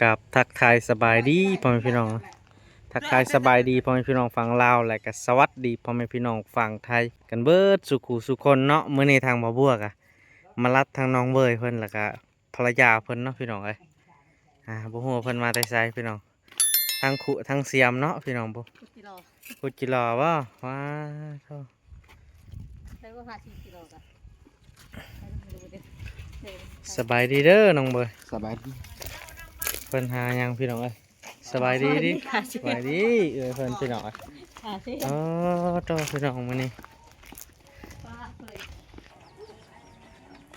กับทักทายสบายดีพ่อแม่พี่น้องทักทายสบายดีพ่อแม่พี่น้องฝั่งลาวและก็สวัสดีพ่อแม่พี่น้องฝั่งไทยกันเบิดสุขุสุคนเนาะมื้อนี้ทางบ่าวบัวกะมารับทางน้องเบยเพิ่นแล้วก็ภรรยาเพิ่นเนาะพี่น้องเอ้ยบ่ฮู้ว่าเพิ่นมาแต่ไสพี่น้องทางขุทางเสียมเนาะพี่น้องบ่กุจิรอบ่ว้าโธ่ ใช้ว่า50 กิโลกะสบายดีเด้อน้องเบย สบายดี เพิ่นหาหยังพี่น้องเอ้ยสบายดีดิสบายดีเพิ่นพี่น้องเอ้ย อ๋อตัวพี่น้องมานี่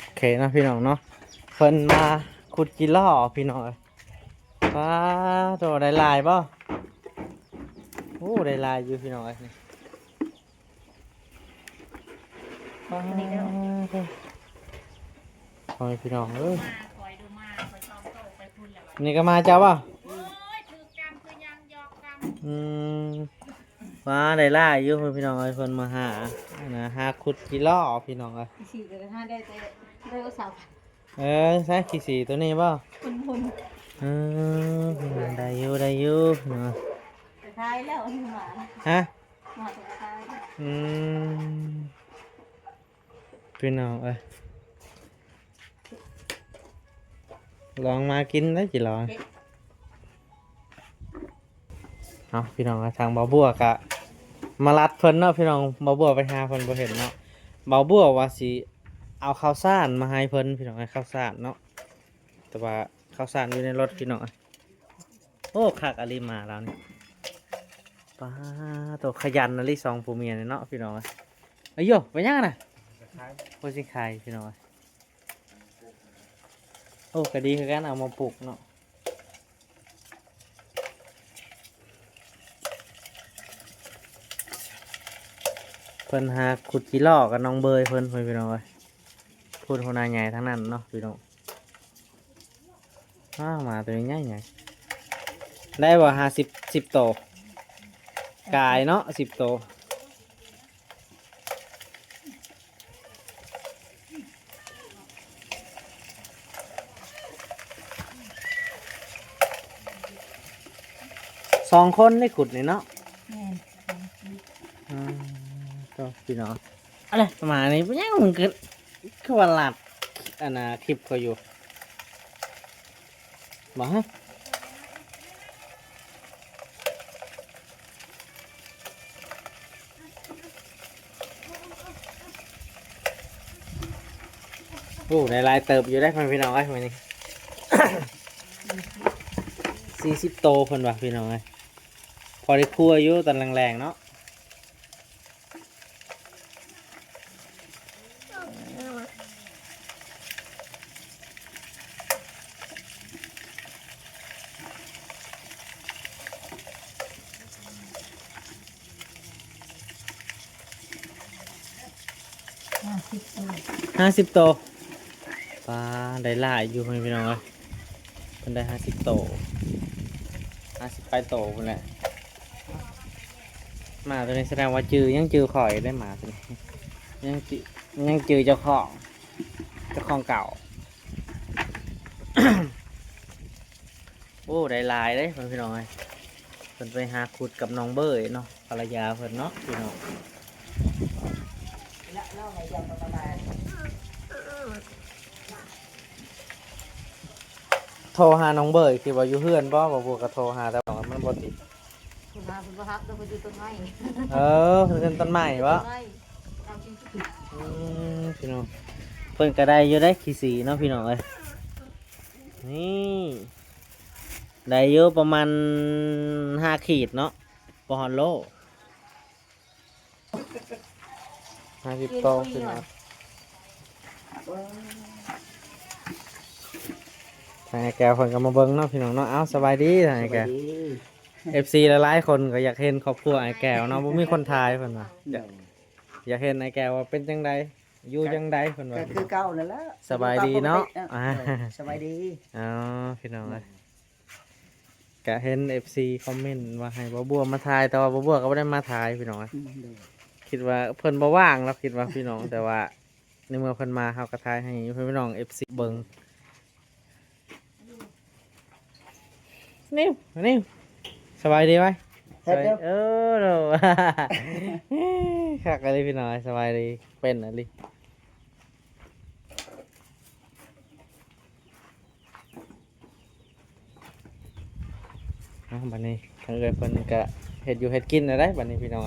โอเคนะพี่น้องเนาะเพิ่นมาขุดกิโลพี่น้องเอ้ยว้าตัวได้ลายป่ะโอ้ได้ลายอยู่พี่น้องเอ้ยนี่ว้าตัวโอ้ยพี่น้องเอ้ยนี่ก็มาเจ้าป่ะอืม ว่าได้ล่าอยู่พี่น้องไอ้คนมาหานะหาขุดกี่ล้อพี่น้องไอ้ สี่เดือนห้าได้แต่ได้ก็สาว ใช่กี่สีตัวนี้ป่ะ คน เออได้อยู่เนาะ สุดท้ายแล้วหมา ฮะ หมาสุดท้าย อืมพี่น้องเอ้ยลองมากินได้กี่ล้อเอาพี่น้องทางบ่าวบัวกะมาลัดเพิ่นเนาะพี่น้องบ่าวบัวไปหาเพิ่นบ่เห็นเนาะบ่าวบัวว่าสิเอาข้าวสารมาให้เพิ่นพี่น้องให้ข้าวสารเนาะแต่ว่าข้าวสารอยู่ในรถพี่น้องโอ้คักอลิมาแล้วนี่ป้าตัวขยันอลิสองผัวเมียเนาะพี่น้องเอ้ยโยไปยังน่ะโอ้สิไข่พี่น้องโอ้ก็ดีคือกันเอามาปลูกเนาะเพิ่นหาขุดกี่ลอกกับน้องเบยเพิ่นพี่น้องพูดคนนายใหญ่ทั้งนั้นเนาะพี่น้องมาตัวนี้ใหญ่ได้บ่สิบโตกายเนาะ10 โต2 คนได้ขุดนี่เนาะก็พี่น้องอะไรประมาณนี้ยังมึงคือวันหลัดอันน่ะคลิปเขาอยู่บอกฮะโอ้ในลายเติบอยู่ได้พันพี่น้องไอ้มานี่ 40 โตคนว่ะพี่น้องไอ้พอได้คั่วอยู่ตอนแรงๆเนาะ50 โตปลาได้หลายอยู่พี่น้องเอ้ยมันได้50 โต50 ไปโตคนแหละหมาตัวนี้แสดงว่ายังจือข่อยได้หมาตัวนี้ยังจือเจ้าของเก่า โอ้ได้หลายเลยพี่น้องเอ้ยเพิ่นไปหาขุดกับน้องเบยเนาะภรรยาเพิ่นเนาะพี่น้องโทรหาน้องเบยคือว่าอยู่เฮือนบ่บัวก็โทรหาแต่ว่ามันบ่ติด คุณพาคุณพักแล้วคุณดูต้นไม้ เพิ่นเป็นต้นไม้บ่พี่น้องเพิ่นก็ได้อยู่ได้ขี้สีเนาะพี่น้องเอ้ยนี่ได้เยอะประมาณ5 ขีดเนาะบ่ฮอดโล50 โตพี่น้องทางไอ้แก้วเพิ่นก็มาเบิ่งเนาะพี่น้องเนาะเอ้าสบายดีทางไอ้แก้ว FC หลายๆคนก็อยากเห็นครอบครัวไอ้แก้วเนาะบ่มีคนทายเพิ่นว่าอยากเห็นไอ้แก้วว่าเป็นจังไดอยู่จังไดเพิ่นว่า ก็คือเก่านั่นแหละ สบายดีเนาะสบายดี อ๋อพี่น้องเลยก็เห็น FC คอมเมนต์ว่าให้บ่บัวมาทายแต่ว่าบ่บัวก็บ่ได้มาทายพี่น้องคิดว่าเพิ่นบ่ว่างแล้วคิดว่าพี่น้องแต่ว่าในเมื่อเพิ่นมาเฮาก็ทายให้พี่น้อง FC เบิ่ง นิ่วสบายดีไหม เฮ็ดเด้อ เออโด คักอะไรพี่น้อยสบายดีเป็นอะไรบัดนี้ทางเอ้ยเพิ่นก็เฮ็ดอยู่เฮ็ดกินได้บัดนี้พี่น้อง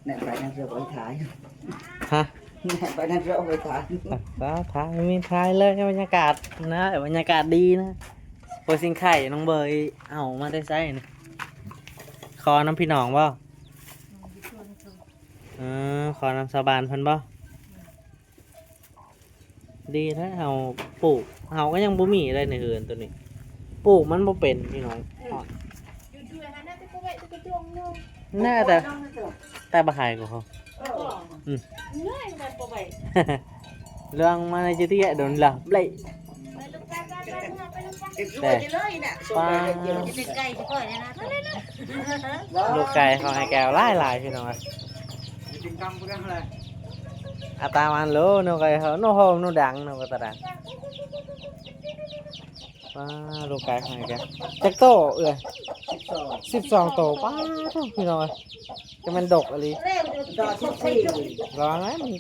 แน่ไปนั่งเรือไปถ่าย ฮะ แน่ไปนั่งเรือไปถ่าย ถ่ายมีถ่ายเลยบรรยากาศนะบรรยากาศดีนะโปรสิงไข่น้องเบยเอามาได้ไซนะคอน้ำพี่น้องบ่คอน้ำสาบานเพิ่นบ่ดีนะเฮาปลูกเฮาก็ยังบ่มีเลยในเฮือนตัวนี้ปลูกมันบ่เป็นพี่น้องน่าแต่บ่หายกว่าเขาเรื่องมาในจิตโดนหลับเลยแต่ป้า เป็นไก่ที่ก่อยเนี่ยนะ ลูกไก่เขาให้แก้วหลายพี่น้องอาตามันรู้นูไก่เขาโนโฮมนูดังนูก็ตาดังป้าลูกไก่เขาให้แก้วจักโต12โตป้าพี่น้องจะมันดกอะไร ดอก14 ร้องไหมมัน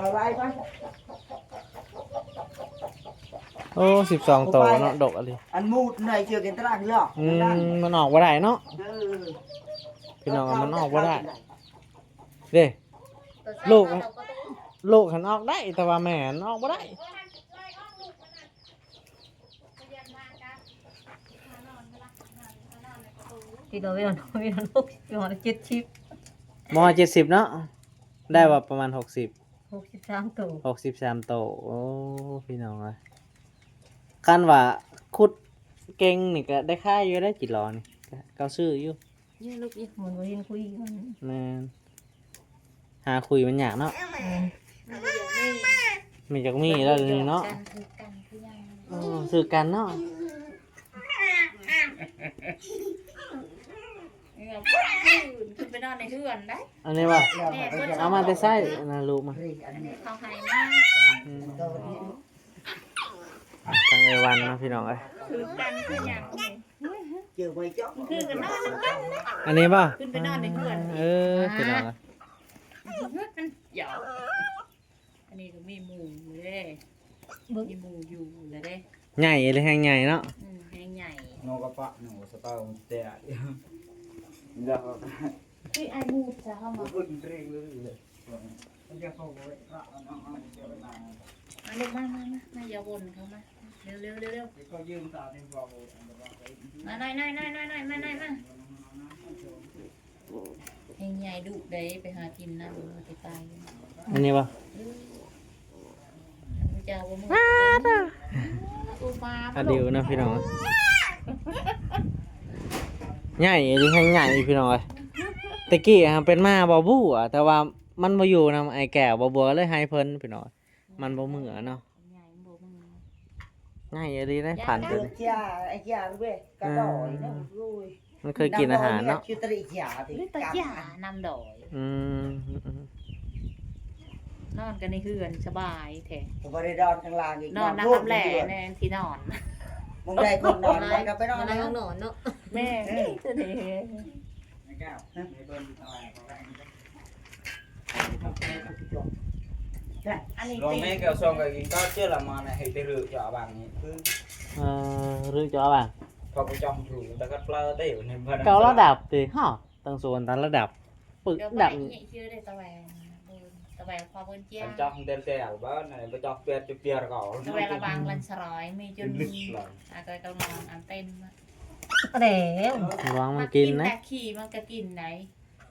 อะไรไป โอ้12โตเนาะดกอะไร อันมูดหน่อยเชื่อกันตลาดเหรอ มันออกบ่ได้เนาะ เออ พี่น้องมันออกบ่ได้เด้ลูกหันออกได้แต่ว่าแม่หันออกบ่ได้ ที่เราไม่นอนไม่นอนลูกที่นอน70ม70เนาะได้ว่าประมาณ60 63ตัว 63โตโอ้พี่น้องเอ้ยคันว่าขุดเก่งนี่ก็ได้ค่าอยู่ได้กี่หลอนี่ก็ซื้ออยู่ เนี่ยลูกอีกมันบ่เห็นคุยกัน แม่นหาคุยมันยากเนาะมีจักมีแล้วนี่เนาะซื้อกันเนาะ ขึ้นไปนอนในเรือนได้ อันนี้ว่าเอามาแต่ไส้นะลูกมา เขาให้มา ทางเอวันนะพี่น้องเอ้ย คือกันคือหยัง เจอไว้จ๊อก คือกันนอนกัน อันนี้ป่ะ ขึ้นไปนอนในเรือน พี่น้องเอ้ย เดี๋ยวอันนี้ก็มีหมูเลยมีหมูอยู่เลยเด้ ใหญ่เลยแห้งใหญ่เนาะ แห้งใหญ่ โนกระปะโนสตาร์มันเตะเดี๋ยว คือไอ้หมูจะเข้ามา พูดเรื่องเลยมันจะเข้าไปเอาเดี๋ยวไปนาน มาลูกมาอย่าวนเข้ามาเร็ว ก็ยืมตาในบ่อ มาหน่อยมาแห้งใหญ่ดุเด้ไปหากินนะไปตาย อันนี้ป่ะ เจ้าบ่มืออูฟ้า อะดิวนะพี่น้องเอ้ยใหญ่เลยแห้งใหญ่พี่น้องเอ้ยตะกี้เป็นมาบ่บู้อะแต่ว่ามันบ่อยู่นำไอ้แก้วบ่บัวเลยให้เพิ่นพี่น้องมันบ่เหมือเนาะ ใหญ่บ่มือ ง่ายดีนะผ่านไป เลือกยาไอ้ยาลูกเว้ยกระดอยนะลุย มันเคยกินอาหารเนาะ ชื่อตริยาติ หรือตะหยานำดอย อืม นอนกันในเฮือนสบายแท้ ผมบ่ได้นอนข้างล่างอีก นอนนะครับแหล่ในที่นอน มึงได้คนนอนไปก็ไปนอน ในห้องนอนเนาะแม่จะได้ ไม่แก้วไม่เบิ้ลอะไร อันนี้ ลองแม่แก้วซองกับกินก็เชื่อละมาเนี่ยให้ไปรื้อจ่อบางนี้คือ หรือจะเอาบ้าง พอกูจำถูกแต่ก็เปล่าเต้ในเพื่อน เการะดับดิฮะตั้งส่วนตั้งระดับปึก เดี๋ยว ดับ ไปเนี่ยชื่อได้ตะแหวงตะแหวงพอเบิ้นเจีย มันจำเต้นเต้บ้านไหนไปจำเปียจะเปียก่อน ตะแหวงระบางลันสร้อยมีจน ลึกหลัง ก็ต้องนอนอันเต้นมา แล้ว วางมันกินนะ แต่ขี่มันก็กินไหน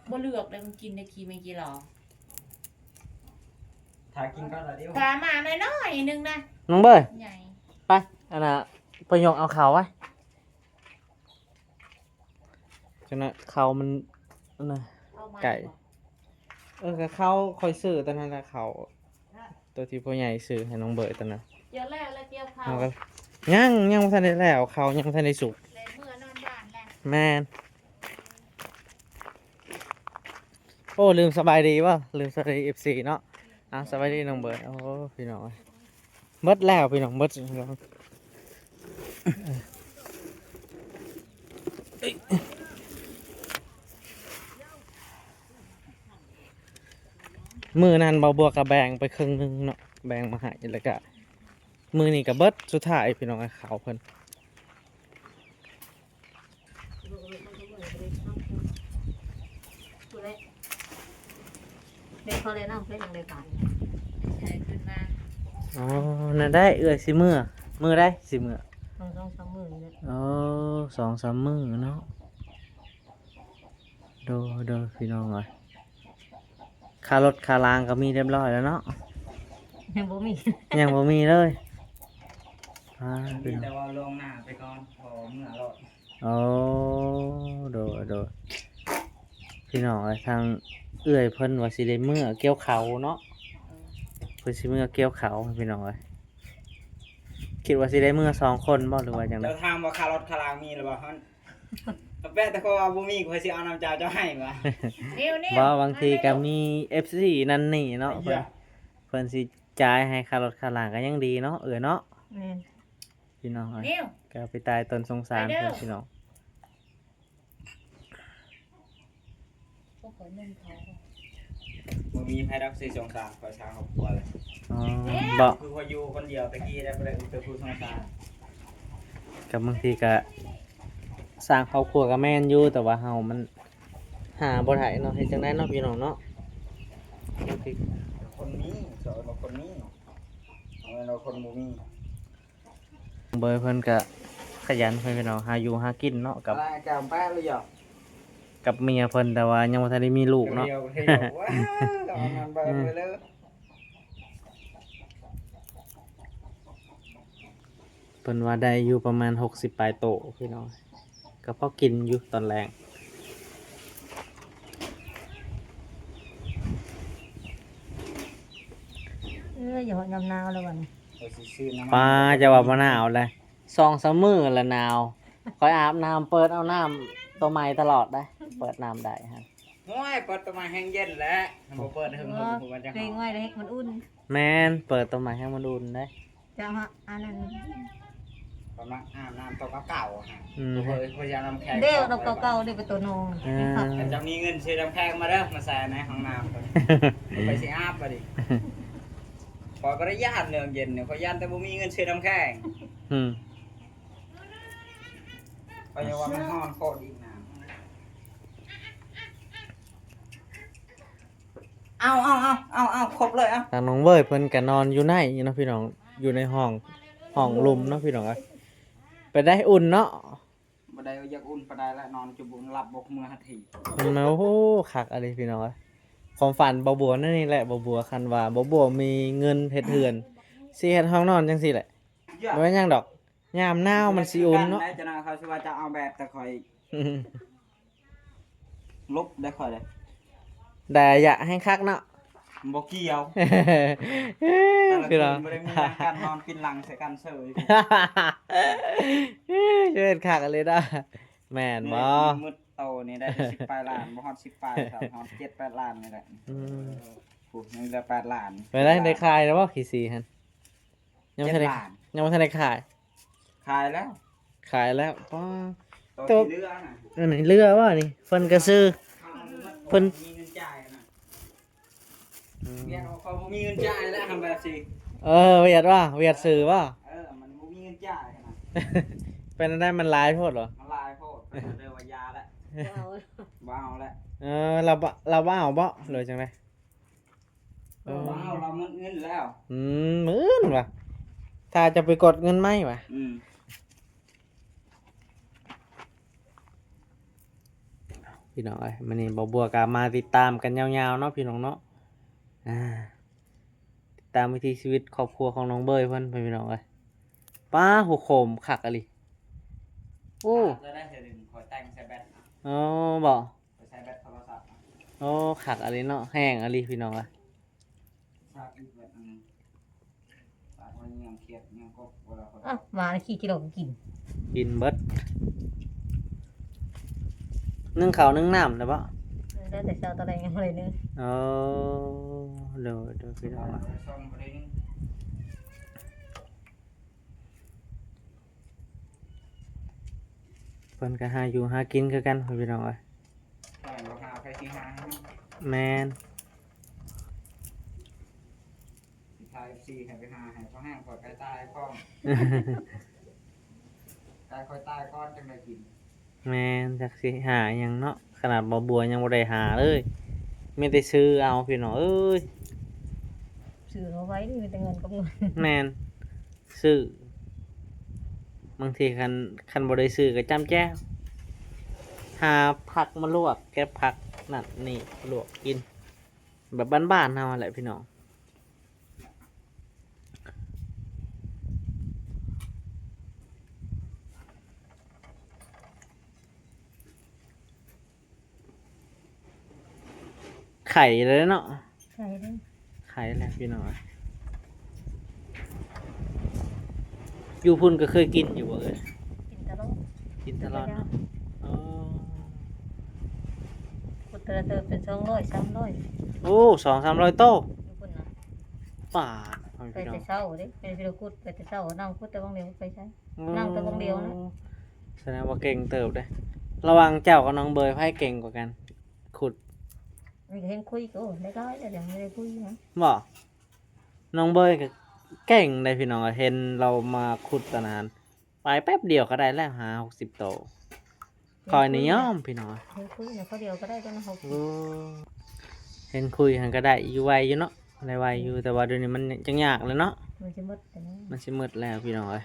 บ่เลือกเลยมันกินได้ขี่ไม่กี่หรอ ถ้ากินก็ละเดียว ปลามาน้อยๆนึงนะ น้องเบย ใหญ่ ไปไป อันน่ะประโยคเอาเขาไว้จังนะเขามันอันน่ะ เอามา ไก่ ก็เขาคอยซื้อตอนนั้นแหละเขาตัวที่พ่อใหญ่ซื้อให้น้องเบิร์ตอนนั้น เกี่ยวแล้วแล้วเกี่ยวข้าว เอาก็ยังบ่ทันได้แล้วเขายังบ่ทันได้สุก เลยเมื่อนอนบ้านแล้ว แม่นโอ้ลืมสบายดีป่ะลืมสบายดี FC เนาะสบายดีน้องเบิร์ตโอ้พี่น้องเบิดแล้วพี่น้องเบิดพี่น้องมือนั้นเบาบัวกับแบงไปครึ่งหนึงเนาะแบงมาให้แล้วก็มือนี่กับเบิดสุดท้ายพี่น้องไอ้ขาวเพิ่น เด็กเขาเลยน้ำเล่นอะไรกันใช่ขึ้นมา อ๋อนั่นได้สิมือได้สิมือ ต้องสองมือเลย อ๋อ2-3 มื้อเนาะโดพี่น้องเอ้ยค่ารถค่าลางก็มีเรียบร้อยแล้วเนาะ ยังบ่มี ยังบ่มีเลยมีพี่น้อง แต่ว่าลงหน้าไปก่อนพอเมื่อรอด โอ้โดพี่น้องเอ้ยทางเอื้อยเพิ่นว่าสิได้มื้อเกี่ยวเขาวเนาะเพิ่นสิมื้อเกี่ยวเขาวพี่น้องเอ้ยคิดว่าสิได้มื้อ2 คนบ่หรือว่าจังได๋ เจ้าถามว่าค่ารถค่ารางมีหรือเปล่าฮะแป๊ะแต่เขาว่าบ่มีข่อยสิเอาน้ำเจ้าให้บ่ นิ้ว ว่าบางทีก็มี FC นั่นนี่เนาะเพิ่นสิจ่ายให้ค่ารถค่าลางก็ยังดีเนาะเนาะพี่น้องเอ้ย นิ้ว ก็ไปตายตนสงสาร ไปเด้อ เพิ่นพี่น้อง พวกคนนึงเขา บ่มีไผรักสิสงสารข่อยสร้างครอบครัวเลย อ๋อบ่ คือข่อยอยู่คนเดียวตะกี้ได้บ่ได้อุตผู้สงสาร กับบางทีก็สร้างครอบครัวกับแม่นอยู่แต่ว่าเฮามันหาบ่ได้เนาะเฮ็ดจังได๋เนาะพี่น้องเนาะบางที คนนี้สอนว่าคนนี้เอาเราคนบ่มี เบยเพิ่นก็ขยันเพิ่นพี่น้องหาอยู่หากินเนาะกับ อะไรแกมแป๊ะเลยเหรอ กับเมียเพิ่นแต่ว่ายังบ่ทันได้มีลูกเนาะ เดียวว้าวเอางานเบิดไปเลย เพิ่นว่าได้อยู่ประมาณ60ปลายโตพี่น้องก็พอกินอยู่ตอนแรง อย่าหนาวแล้ววัน ข่อยสิซื้อน้ำมัน ป้าจะว่าบ่หนาวเลย2-3 มื้อละหนาวคอยอาบน้ำเปิดเอาน้ำตัวใหม่ตลอดได้ เปิดน้ำได้ฮะ ห้วยเปิดประมาณแห้งเย็นแล้วบ่เปิดถึงผมว่าจะ เกรงไว้เลยมันอุ่น แม่นเปิดตัวใหม่ให้มันอุ่นได้ จะฮะอันนั้น ประมาณอาบน้ำตัวเก่าๆฮะ อืม เฮ้ยพยายามน้ำแข็ง เดี๋ยวเราเก่าๆเดี๋ยวไปตัวนอง แต่จะมีเงินซื้อน้ำแข็งมาเด้อมาใส่ในห้องน้ำก่อนไปสิอาบไปดิพอก็ได้ญาติเรื่องเย็นเนี่ยพอย่านแต่บ่มีเงินซื้อน้ำแข็ง อืม เพราะว่ามันฮ้อนโคตรอีกน้ำเอาครบเลยอ่ะ ทางน้องเว้ยเพิ่นก็นอนอยู่ในเนาะพี่น้องอยู่ในห้องลุมเนาะพี่น้องเอ้ยไปได้อุ่นเนาะ บ่ได้อยากอุ่นปานใดแล้วนอนจุบุนหลับบกมือหัดที มันมาโอ้โหคักอะไรพี่น้องเอ้ยความฝันบ่บัวนั่นนี่แหละบ่บัวคันว่าบ่บัวมีเงินเฮ็ดเฮือนสิเฮ็ดห้องนอนจังซี่แหละบ่แม่นหยังดอกยามหนาวมันสิอุ่นเนาะ ได้จะนาเขาสิว่าจะเอาแบบแต่คอยลบได้คอยเลย แต่อย่าให้คักเนาะ บ่เกี่ยว พี่น้อง บ่ได้มีการนอนปินหลังใส่กันเฉย เฮ็ดคักอะไรได้แม่นบ่ มืดโตนี่ได้10ปลายล้านบ่ฮอด10ปลายครับฮอด7-8ล้านนี่แหละ อืม พูดยังเหลือ8ล้าน ไปได้ขายแล้วบ่ขี้สีหั่นยังบ่ทันได้ 7ล้าน ยังบ่ทันได้ขาย ขายแล้ว ขายแล้วป้า ตัวที่เหลือน่ะ อันไหนเรือวะนี่เพิ่นก็ซื้อ เพิ่น มีเงินจ่ายน่ะเรียกว่าเขาบ่มีเงินจ่ายแล้วทำแบบสิ เวียดซื้อว่า มันบ่มีเงินจ่ายนะ เป็นได้มันหลายโพดเหรอ มันลายโพดเด้อว่ายาแล้วบ่เอาแล้ว เราบ่เอาบ่เลยจังได๋ บ่เอาเราหมดเงินแล้ว มื้นว่ะถ้าจะไปกดเงินไหมว่ะพี่น้องเอ้ยมื้อนี้บ่บัวก็มาติดตามกันยาวๆเนาะพี่น้องเนาะติดตามวิถีชีวิตครอบครัวของน้องเบยเพิ่นพี่น้องเอ้ย ป้าหัวโคมคักอะลิโอ้ จะได้เธอดึงคอยแต่งใส่แบต อ๋อบ่ ใส่แบตโทรศัพท์ โอ้คักอะลิเนาะแห้งอะลิพี่น้องอะ ชาอีกแบบนึงปากมันยังเครียดยังก็เวลาคน อ่ะมาขี้กิโลก็กิน กินเบิดนึ่งข้าวนึ่งน้ำได้ปะ ได้แต่เช้าตอนแรกยังบ่ได้นึง อ๋อเดี๋ยวพี่น้องอะ ซ่อมไปได้นึง เพิ่นก็หาอยู่หากินคือกันพี่น้องเอ้ย ใช่เราหาไปที่หา แมน ที่ทายซีให้ไปหาให้เขาห้างคอยไปตายพ่อมตายคอยตายก้อนจังได้กิน แมนจักสิหาหยังเนาะขนาดบ่บัวยังบ่ได้หาเลยมีแต่ซื้อเอาพี่น้องเอ้ย ซื้อเอาไว้นี่มีแต่เงินกับเงิน แมนซื้อบางทีคันบ่ได้ซื้อก็จำแจ้วหาผักมาลวกแกะผักนั่นนี่ลวกกิน แบบบ้านๆเฮาแหละพี่น้องไข่เลยเนาะ ใช่เด้อ ไข่แหละพี่น้องอยู่พุ่นก็เคยกินอยู่บ่เอ้ย กินตลอด กินตลอดเนาะอ๋อ พุทธเติบเป็น200 300 โอ้200-300โต๊ะ อยู่พุ่นน่ะ บาท ไปแต่เช้าเด้ไปพิรคุดไปแต่เช้านั่งคุดแต่บางเดียวไปใช้ นั่งแต่วงเดียวนะ แสดงว่าเก่งเติบได้ระหวังเจ้ากับน้องเบยไพ่เก่งกว่ากัน ขุด มีเห็นคุยก็โอ้ได้ร้อยแต่ยังไม่ได้คุยนะ บ่น้องเบยก็เก่งได้พี่น้องเห็นเรามาขุดตานานไปแป๊บเดียวก็ได้แล้วหา60โตคอยนิยมพี่น้อง เห็นคุยเนี่ยเขาเดียวก็ได้ก็นะเขา โอ้เห็นคุยหันก็ได้อยู่ไวอยู่เนาะได้ไวอยู่แต่ว่าเดี๋ยวนี้มันจังยากเลยเนาะ มันจะหมดแต่นะ มันสิมืดแล้วพี่น้องเอ้ย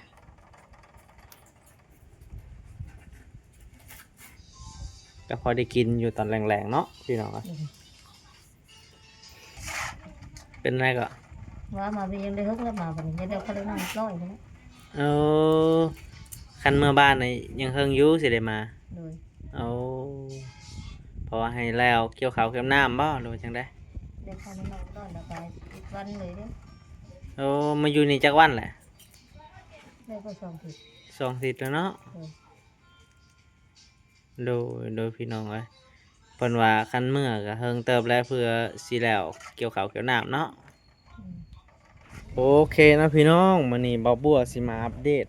ก็พอได้กินอยู่ตอนแรงๆเนาะพี่น้องเอ้ยเป็นไรก็ ว่ามาเป็นยังได้ฮกแล้วมาแบบนี้เดี๋ยวเขาเลยนั่งร้อยนะ เอาคันเมื่อบ้านในยังเฮิงอยูสิได้มา โดย เอาเพราะว่าให้แล้วเกี่ยวข้าวเกี่ยวน้ำบ่หรือว่าจังได้ ได้เข้ามานั่งร้อยแล้วไปอีกวันเลยเด้อ โอ้มาอยู่นี่จักวันแหละ ได้ก็สองผิด 2 อาทิตย์แล้วเนาะ โดยพี่น้องเอ้ยเพิ่นว่าคันเมื่อก็เฮิงเติบแล้วเพื่อสิแล้วเกี่ยวข้าวเกี่ยวน้ำเนาะ โอเคนะพี่น้องมื้อนี้บ่าวบัวสิมาอัปเดต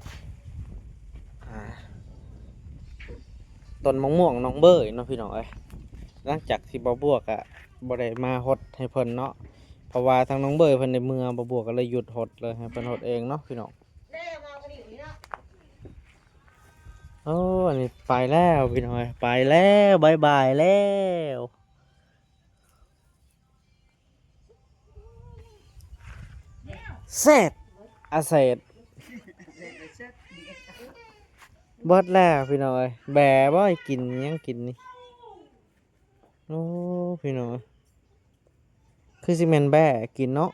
ต้นมะม่วงน้องเบยเนาะพี่น้องเอ้ยหลังจากที่บ่าวบัวก็บ่ได้มาฮดให้เพิ่นเนาะเพราะว่าทางน้องเบยเพิ่นได้เมื่อบ่าวบัวก็เลยหยุดฮดเลยให้เพิ่นฮดเองเนาะพี่น้องโอ้อันนี้ไปแล้วพี่น้องเอ้ยไปแล้วบ๊ายบายแล้วเสร็จอาเสร็จเบิดแล้วพี่น้องเอ้ยแบะบ่ให้กินยังกินนี่โอ้พี่น้องเอ้ยคือสิแม่นแบะกินเนาะ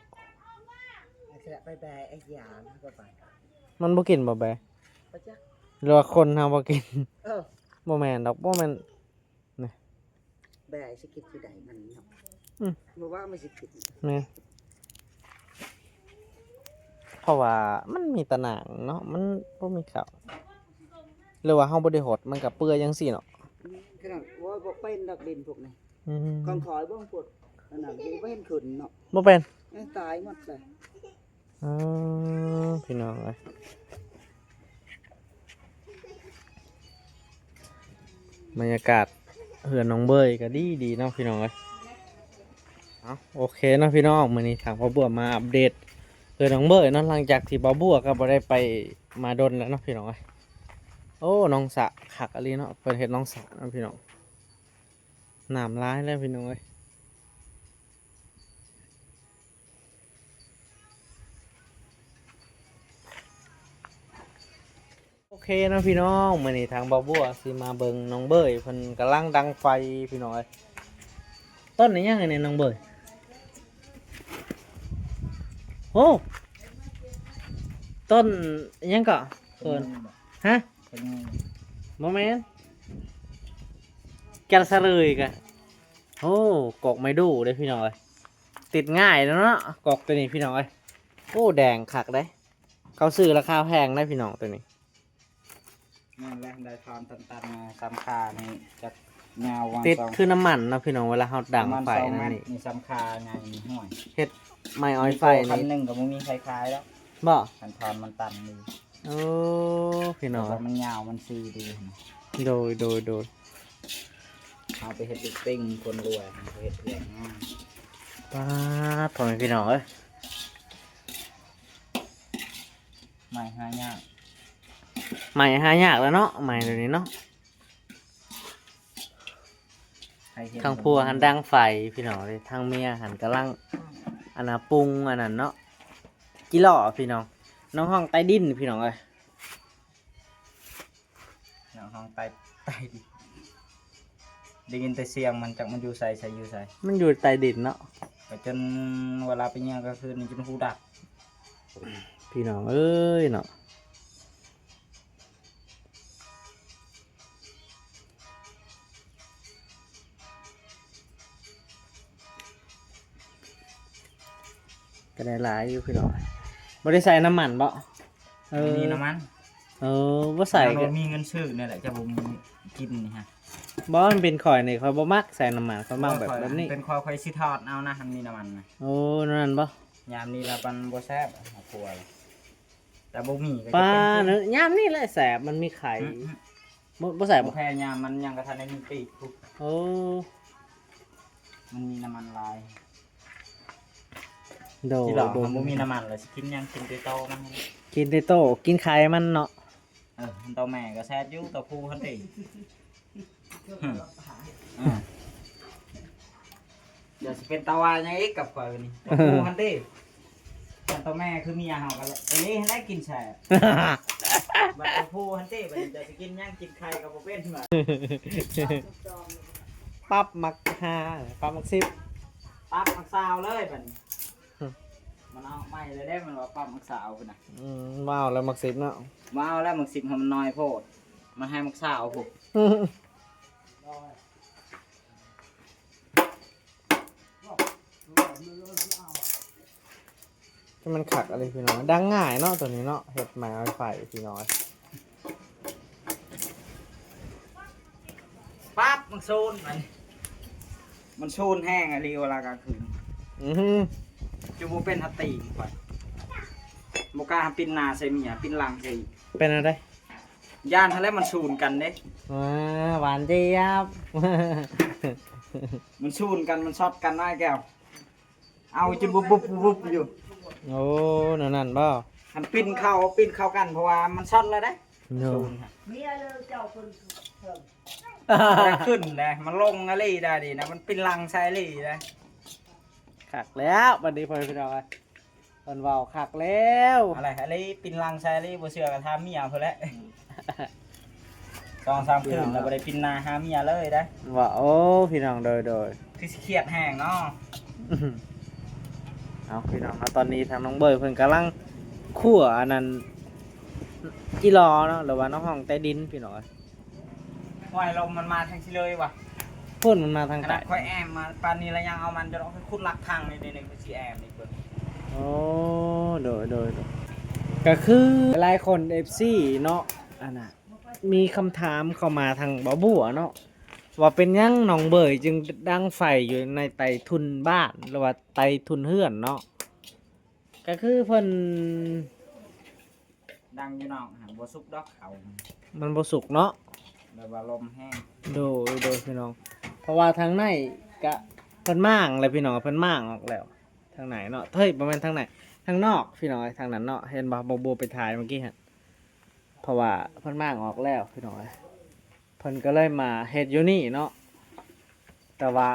จะไปแบไอ้ยามันก็ไป มันบ่กินบ่แบะ ปะจ๊ะ หรือว่าคนเฮาบ่กิน เออ บ่แม่นดอกบ่แม่น แบสิกินที่ใดมันเนาะ อืม บอกว่าไม่สิกิน แม่นเพราะว่ามันมีแตะหนังเนาะมันบ่มีข้าวหรือว่าเฮาบ่ได้หดมันก็เปื่อยจังซี่เนาะ ขนาดว่าบอกเป็นดอกดินพวกนี้ อืม กองถอยบ้างปวดขนาดนี้ไม่เห็นขึ้นเนาะ บ่เป็น ตายหมดเลย อ๋อพี่น้องเอ้ยบรรยากาศเหือนน้องเบยก็ดีเนาะพี่น้องเอ้ยเอาโอเคเนาะพี่น้องมื้อนี้ทางพ่อบัวมาอัปเดตเหือนน้องเบยเนาะหลังจากที่บ่าวบัวก็บ่ได้ไปมาดนแล้วเนาะพี่น้องเอ้ยโอ้น้องสะคักอะลีเนาะเพิ่นเฮ็ดน้องสะเนาะพี่น้องน้ำร้ายแล้วพี่น้องเอ้ยโอเคเนาะพี่น้องมื้อนี้ทางบ่าวบัวสิมาเบิ่งน้องเบยเพิ่นกำลังดังไฟพี่น้องเอ้ยต้นนี้ยังไงเนี่ยน้องเบย โอ้ ต้นอิหยังก็เพิ่นฮะ เป็นงู บ่แม่นแกะสะเลยกะโอ้กอกไม่ดูเด้พี่น้องเอ้ยติดง่ายแล้วเนาะกอกตัวนี้พี่น้องเอ้ยโอ้แดงคักเด้เขาซื้อราคาแพงได้พี่น้องตัวนี้ นั่นแหละได้ทอนตันๆมาซ้ำคานี่จากยาววาง ติด สอง คือน้ำมันเนาะพี่น้องเวลาเฮาดังไฟ ประมาณ2 นั่น เมตร นี่ มีซ้ำคาไงมีห้อย เฮ็ดไม้อ้อยไฟ คัน นี่ หนึ่งก็บ่มีใครขายแล้ว บ่ คันทอนมันตันดี โอ้พี่น้ แต่ อง ว่ามันยาวมันซีดีนะ โดย เอาไปเฮ็ดลูกปิ้งคนรวยเอาไปเฮ็ดเพื่อนง่าย ป้าดพ่อแม่พี่น้องเอ้ย ไม่หายาก ใหม่หายากแล้วเนาะใหม่เดี๋ยวนี้เนาะ ใครเฮ็ด ทางพัวหันดังไฟพี่น้องเลยทางเมียหันกำลังอันน่ะปรุงอันนั้นเนาะกิโลพี่น้องน้องห้องใต้ดินพี่น้องเอ้ย เนาะห้องใต้ดิได้ยินแต่เสียงมันจากมันอยู่ใส่อยู่ใส่ มันอยู่ใต้ดินเนาะ ไปจนเวลาไปเยี่ยงก็คือนี่จนหูดับ พี่น้องเอ้ยเนาะก็ได้หลายอยู่พี่น้องบ่ได้ใส่น้ำมันบ่มีน้ำมัน บ่ใส่ เรา ก็ มีเงินซื้อเนี่ยแหละจะบ่มีกินนี่ฮะ บ่มันเป็นข่อยนี่ข่อยบ่มักใส่น้ำมันข่อยมักแบบนี้ เป็นคอควายสิทอดเอานะมันมีน้ำมันนะ โอ้นั่นบ่ ยามนี้ละมันบ่แซ่บเอาครัวเลยแต่บ่มีก็จะ ปลา เป็น เนื้อยามนี่แหละแสบมันมีไข่บ่ใส่ บ่ บ่ แพ้ยามมันยังกระทันได้มีปีกปุ๊บ โอ้ มันมีน้ำมันลาย โด ที่หลอก โด มันบ่มีน้ำมันเลยสิกินยังกินแต่โตมัน กินในโตะกินไข่มันเนาะ มันโตแม่ก็แซ่บอยู่โตผู้หั่นติเดี๋ยวสิเป็นตาวายังอีกกับข่อยนี่โตผู้หั่นติแต่โตแม่คือเมียเฮากันอันนี้ให้ได้กินแซ่บบัดโตผู้หั่นติบัดนี้จะสิกินยังกินไข่ก็บ่เป็นว่า ปั๊บมักห้าปั๊บมักสิบ ปั๊บมักสาวเลยบัดนี้มันเอาไม่เลยได้มันว่าปั๊บมักสาวพุ่นน่ะ ว้าวแล้วมักสิบเนาะ มาเอาแล้วมัก10ให้มันน้อยโพดมันให้มักสาวพุ่น ที่มันขักอะไรพี่น้อยดังง่ายเนาะตัวนี้เนาะเห็ดไม้อ้อยไฟพี่น้อย ปั๊บมันโซนมันโซนแห้งอะลีเวลากลางคืน อื้อหือ จูบูเป็นฮัตตีก่อนโมกล้าปินหนาใส่เมียปินหลังใส่ เป็นอะไร ย่านทะเลมันชูนกันเด้ หวานเจี๊ยบ มันชูนกันมันช็อตกันน้อยแก้วเอาจนบุบอยู่ โอ้นั่นบ่ มันปินเข้ากันเพราะว่ามันช็อตเลยได้ โน่ ชูนค่ะ เมียเลยเจ้าคนเถิง มันขึ้นเลยมันลงอะไรได้ดีนะมันปินหลังใส่อะไรได้ ขักแล้ววันนี้พอพี่น้อยมันเว้าขักแล้ว อะไรปินหลังใส่อะไรบ่เชื่อกันทาเมียเพิ่นแหละ2-3คืนแล้วบ่ได้ปินหนาหาเมียเลยได้ ว่าโอ้พี่น้องโดย คือสิเครียดแห้งเนาะ อื้อหือเอาพี่น้องมาตอนนี้ทางน้องเบยเพิ่นกำลังคั่วอันนั้นจิรอเนาะหรือว่าน้องห้องใต้ดินพี่น้องเอ้ย ห้อยลมมันมาทางที่เลยว่ะ พุ่นมันมาทาง ข ใต้ นาดค่อยแอมมาปานนี้แล้วยังเอามันจะต้องคุดลักทางในหนึ่งคือแอมอีกเบิ่ง โอ้โดยก็คือหลายคน FC เนาะอันน่ะมีคำถามเข้ามาทางบ่บัวเนาะว่าเป็นหยังน้องเบยจึงดังไฟอยู่ในไต้ทุนบ้านหรือว่าไต้ทุนเฮือนเนาะก็คือเพิ่น ดังอยู่นอกหางบัวซุกดอกเขา มันบ่สุกเนาะ แบบว่าลมแห้ง โดยพี่น้อง เพราะว่าทางในกะเพิ่นม่างเลยพี่น้องเพิ่นม่างออกแล้ว ทางไหนเนาะเฮ้ยประมาณทางไหนทางนอกพี่น้องทางนั้นเนาะเห็นบ่บ่ไปถ่ายเมื่อกี้ฮะเพราะว่าเพิ่นม่างออกแล้วพี่น้องเพิ่นก็เลยมาเฮ็ดอยู่นี่เนาะแต่ว่า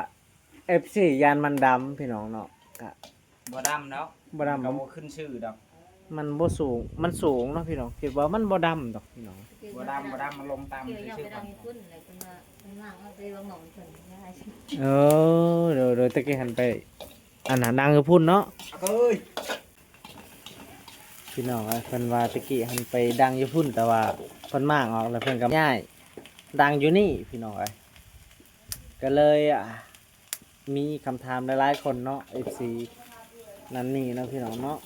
FC ยานมันดำพี่น้องเนาะกะ บัวดำแล้ว บ่ดำ กับบัวขึ้นชื่อดอก มันบ่สูงมันสูงเนาะพี่น้องคิดว่ามันบ่ดำดอกพี่น้อง บัวดำมันลงตาม เกี่ยวยัง ชื่อ ไป ก่อ ดั น งญี่ปุ่นอะไรเป็นว่าเป็นว่างเอาไปวางหมองเพิ่นง่าย โดยตะกี้หันไปอันนั้นดังคือพุ่นเนาะ เอ้ย พี่น้องเพิ่นว่าตะกี้เพิ่นไปดังอยู่พุ่นแต่ว่าเพิ่นมากออกแล้วเพิ่นก็ย้ายดังอยู่นี่พี่น้องก็เลยมีคำถามหลายๆคนเนาะ FC นั่นนี่เนาะพี่น้องเนาะ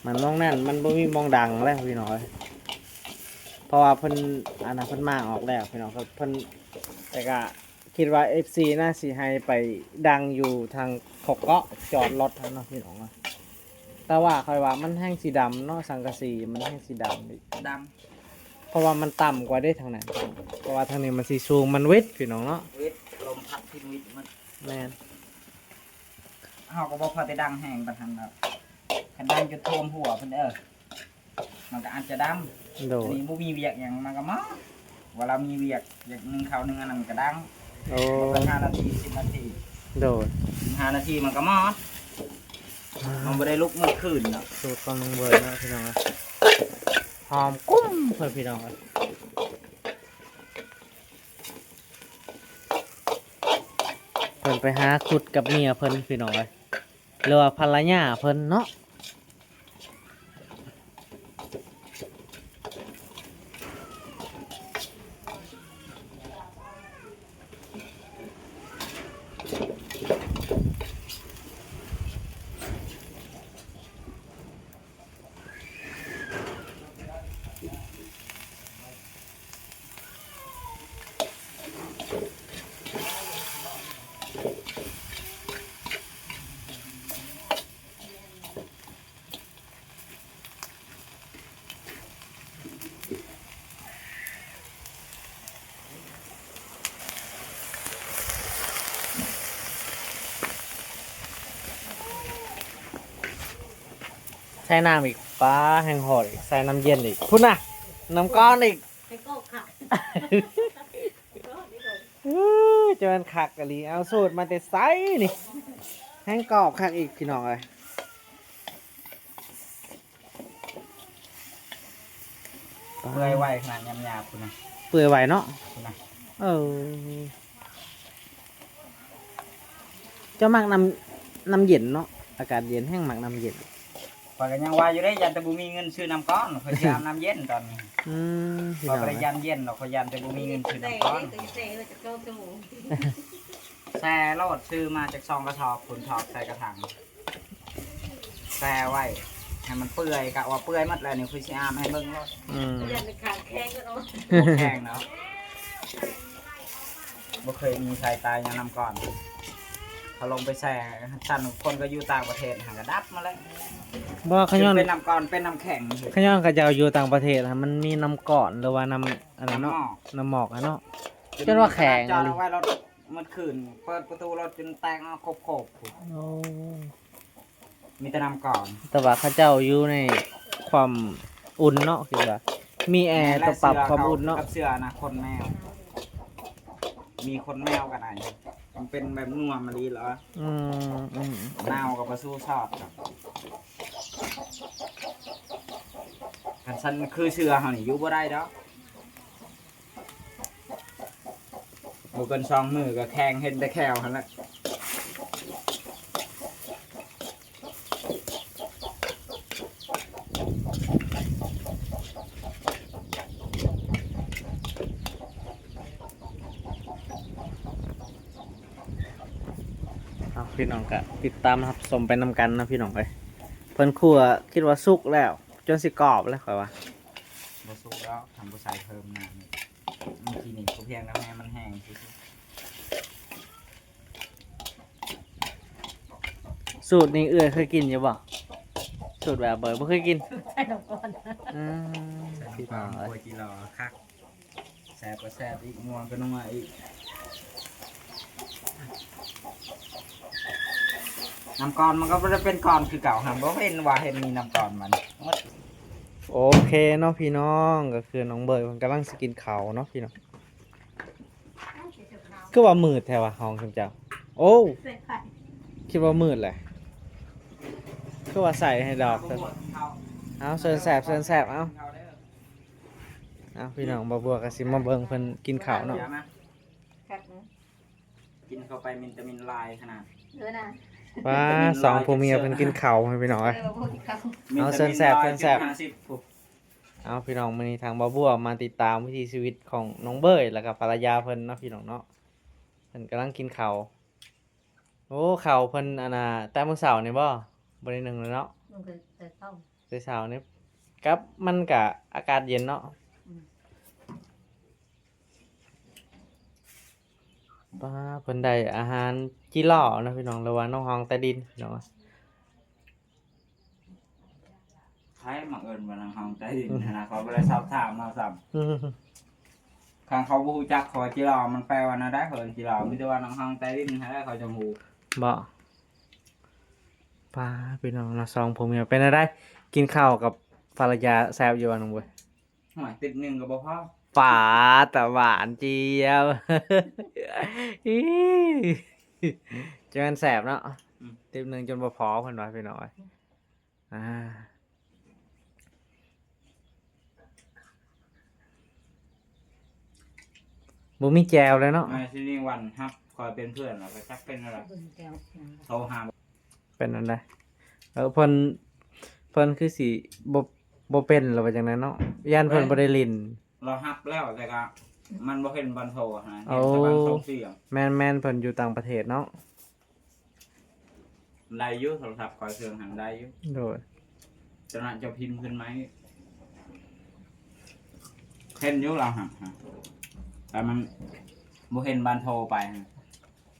มันมองนั่นมันบ่มีมองดังแล้วพี่น้องเพราะว่าเพิ่นอันนั้นเพิ่นมากออกแล้วพี่น้องครับเพิ่นแต่ก็คิดว่า FC น่าสิให้ไปดังอยู่ทางขกเกาะจอดรถเนาะพี่น้องแต่ว่าค่อยว่ามันแห้งสีดำเนาะสังกะสีมันแห้งสีดำดิ ด เพราะว่ามันต่ำกว่าได้ทางนั้นเพราะว่าทางนี้มันสีสูงมันเวทพี่น้องเนาะ ำวิทย์ลมพัดพินวิทย์มัน แม่น เฮาก็บ่พอได้ดังแห้งปานนั้นครับคันดังจนท่วมหัวเพิ่นมันก็อาจจะดำ โด อัน ด นี้บ่มีเวียกหยังมันก็มาเวลามีเวียกอย่างหนึงเขาวหนึงอันนั้นก็ดัง โอ้ ประมาณ5นาที10นาที โดด 5นาทีมันก็มอดมันบ่ได้ลุกมือขึ้นเนาะ สูตรของน้องเบิร์ดเนาะพี่น้องหอมกุ้มเพื่อนพี่น้องเพิ่นไปหาขุดกับเมียเพิ่นพี่น้องหรือว่าภรรยาเพิ่นเนาะใช้น้ำอีกปลาแห้งหอดอีกใส่น้ำเย็นอีกพุ่นน่ะน้ำก้อนอีก ไปโก้ค่ะ จะมันคักกะลีเอาสูตรมาแต่ไซนี่แห้งกรอบคักอีกพี่น้องเลย เปื่อยไวขนาดยำยาพุ่นนะ เปื่อยไหวเนาะ พุ่นนะ เออเจ้ามักน้ำเย็นเนาะอากาศเย็นแห้งมักน้ำเย็น ข้อยก็ยังว่าอยู่ได้ยันแต่บ่มีเงินซื้อน้ำก้อนข้อยสิอาบน้ำเย็นตอนนี้ พี่ ข้อย น้อง บ่ได้ เอ้ย ยันเย็นหรอกข้อยยันแต่บ่มีเงินซื้อ เซ่ น้ำก้อน เซ่จะโก้จมูก แซ่โลดซื้อมาจากซองกระสอบผลทอบใส่กระถางแซ่ไว้ให้มันเปื่อยกะว่าเปื่อยหมดแล้วนี่คือสิอาบให้เบิ่งโลด ยันขาดแข้งก็เอา บ่แข็งเนาะบ่เคยมีใครตายยังนำก่อนเขาลงไปแซ่ท่านคนก็อยู่ต่างประเทศหางกระดับมาแล้ว บ่ขย้อน เป็นน้ำก่อนเป็นน้ำแข็ง ขย้อนกระเจ้าอยู่ต่างประเทศอะมันมีน้ำก่อนหรือว่าน้ำอะไรเนาะน้ำหมอกอะเนาะ จนว่าแข็ง จอดเอาไว้รถมันขึ้นเปิดประตูรถจนแตกเอาโคบมีแต่น้ำก่อน แต่ว่าเขาเจ้าอยู่ในความอุ่นเนาะคือว่ามีแอร์ตัวปรับความอุ่นเนาะ กับเสื้อนะคนแมว มีคนแมวกันไหนมันเป็นแบบนัวมารีเหรอ อืม นาวกับปลาสู้ชอบครับกันฉันคือเสื้อเขานี่อยู่บ่ได้ดอกบุกันซองมือกับแข้งเห็นแต่แขวหันละ เอาพี่น้องก็ติดตามรับชมไปนำกันนะพี่น้องเอ้ยเพิ่นครัวคิดว่าสุกแล้ว จนสิกรอบแล้วค่อยว่า บ่สู้แล้วทำบุใส่เพิ่มน้ำบางทีนี่ก็เพียงแล้วให้มันแห้งซื่อ สูตรนี้เอื้อยเคยกินอยู่บ่สูตรแบบเบิร์บ่เคยกิน ใส่น้ำก้อน อืม ๆใส่ พี่ ควา น้อ ม ง โค เอ้ย จิรอคักแซ่บก็แซ่บอีกนัวก็นัวอีกน้ำก้อนมันก็บ่ได้เป็นก้อนคือเก่าหันบ่เห็นว่าเห็นมีน้ำก้อนมันหมด โอเคเนาะพี่น้องก็คือน้องเบิร์ดมันกำลังสกินเขาวเนาะพี่น้องคือว่ามืดแท้ว่ะห้องคุณเจ้าโอ้ ใส่ไข่ คิดว่ามืดแหละคือว่าใส่ให้ดอกแต่เอาเซินแสบเอาพี่น้องบ่บัวกสิมาเบิ่งเพิ่นกินข้าวเนาะ กัดนะ กินเข้าไปมินตามินลายขนาด เออนะ ว่าสองผัวเมียเพิ่นกินข้าวให้พี่น้องเอ้ย พวกที่เขา เอาเส้นแซ่บ มี เอาพี่น้องมื้อนี้ทางบ่บัวมาติดตามวิถีชีวิตของน้องเบ้ยแล้วก็ภรรยาเพิ่นเนาะพี่น้องเนาะเพิ่นกำลังกินข้าวโอ้ข้าวเพิ่นอันน่ะแต่มื้อเช้านี่บ่ได้นึ่งเลยเนาะ มันก็จะเข้า แต่เช้านี่กับมันก็อากาศเย็นเนาะ อืม ป้าเพิ่นได้อาหารจิหล่อเนาะพี่น้องหรือว่าน้องฮองใต้ดินพี่น้อง ใครมาเอิ้นว่าทางห้องใต้ดินนะเขาบ่ได้สอบถามเนาะซ้ํ อืม ข้างเขาบ่ฮู้จักเขาว่าจิรอมันแปลว่าอะไรเขาเอิ้นจิรอมีแต่ว่าทางห้องใต้ดินให้ได้เขาจะฮู้ บ่ป้าพี่น้องเราะสองผัวเมียเป็นอะไรกินข้าวกับภรรยาแซ่บอยู่ว่าน้องเบ้ย หวยติดหนึ่งก็บ่พอ ป๋าแต่หวานเจี๊ยบ อี๋จะมันแสบเนาะติบหนึ่งจนบ่พอเพิ่นว่าพี่น้อยบ่มีแจวเลยเนาะ มาที่นี่วันครับคอยเป็นเพื่อนเราไปจักเป็นอะไร เบิ่งแก้ว โทรหา เป็นอันใดเพิ่นคือสิบ่เป็นหรือว่าจังไดเนาะย่านเพิ่นบ่ได้ลิ้น เราฮับแล้วแต่ก็มันบ่เห็นบันโทรฮะ โอ้ เห็นแต่บันโทรเสียง แม่นเพิ่นอยู่ต่างประเทศเนาะ ได้อยู่โทรศัพท์คอยเครื่องหันได้อยู่ โดย จะน่าจะพิมพ์ขึ้นไหมเห็นอยู่เราฮะแต่มันบ่เห็นบันโทรไป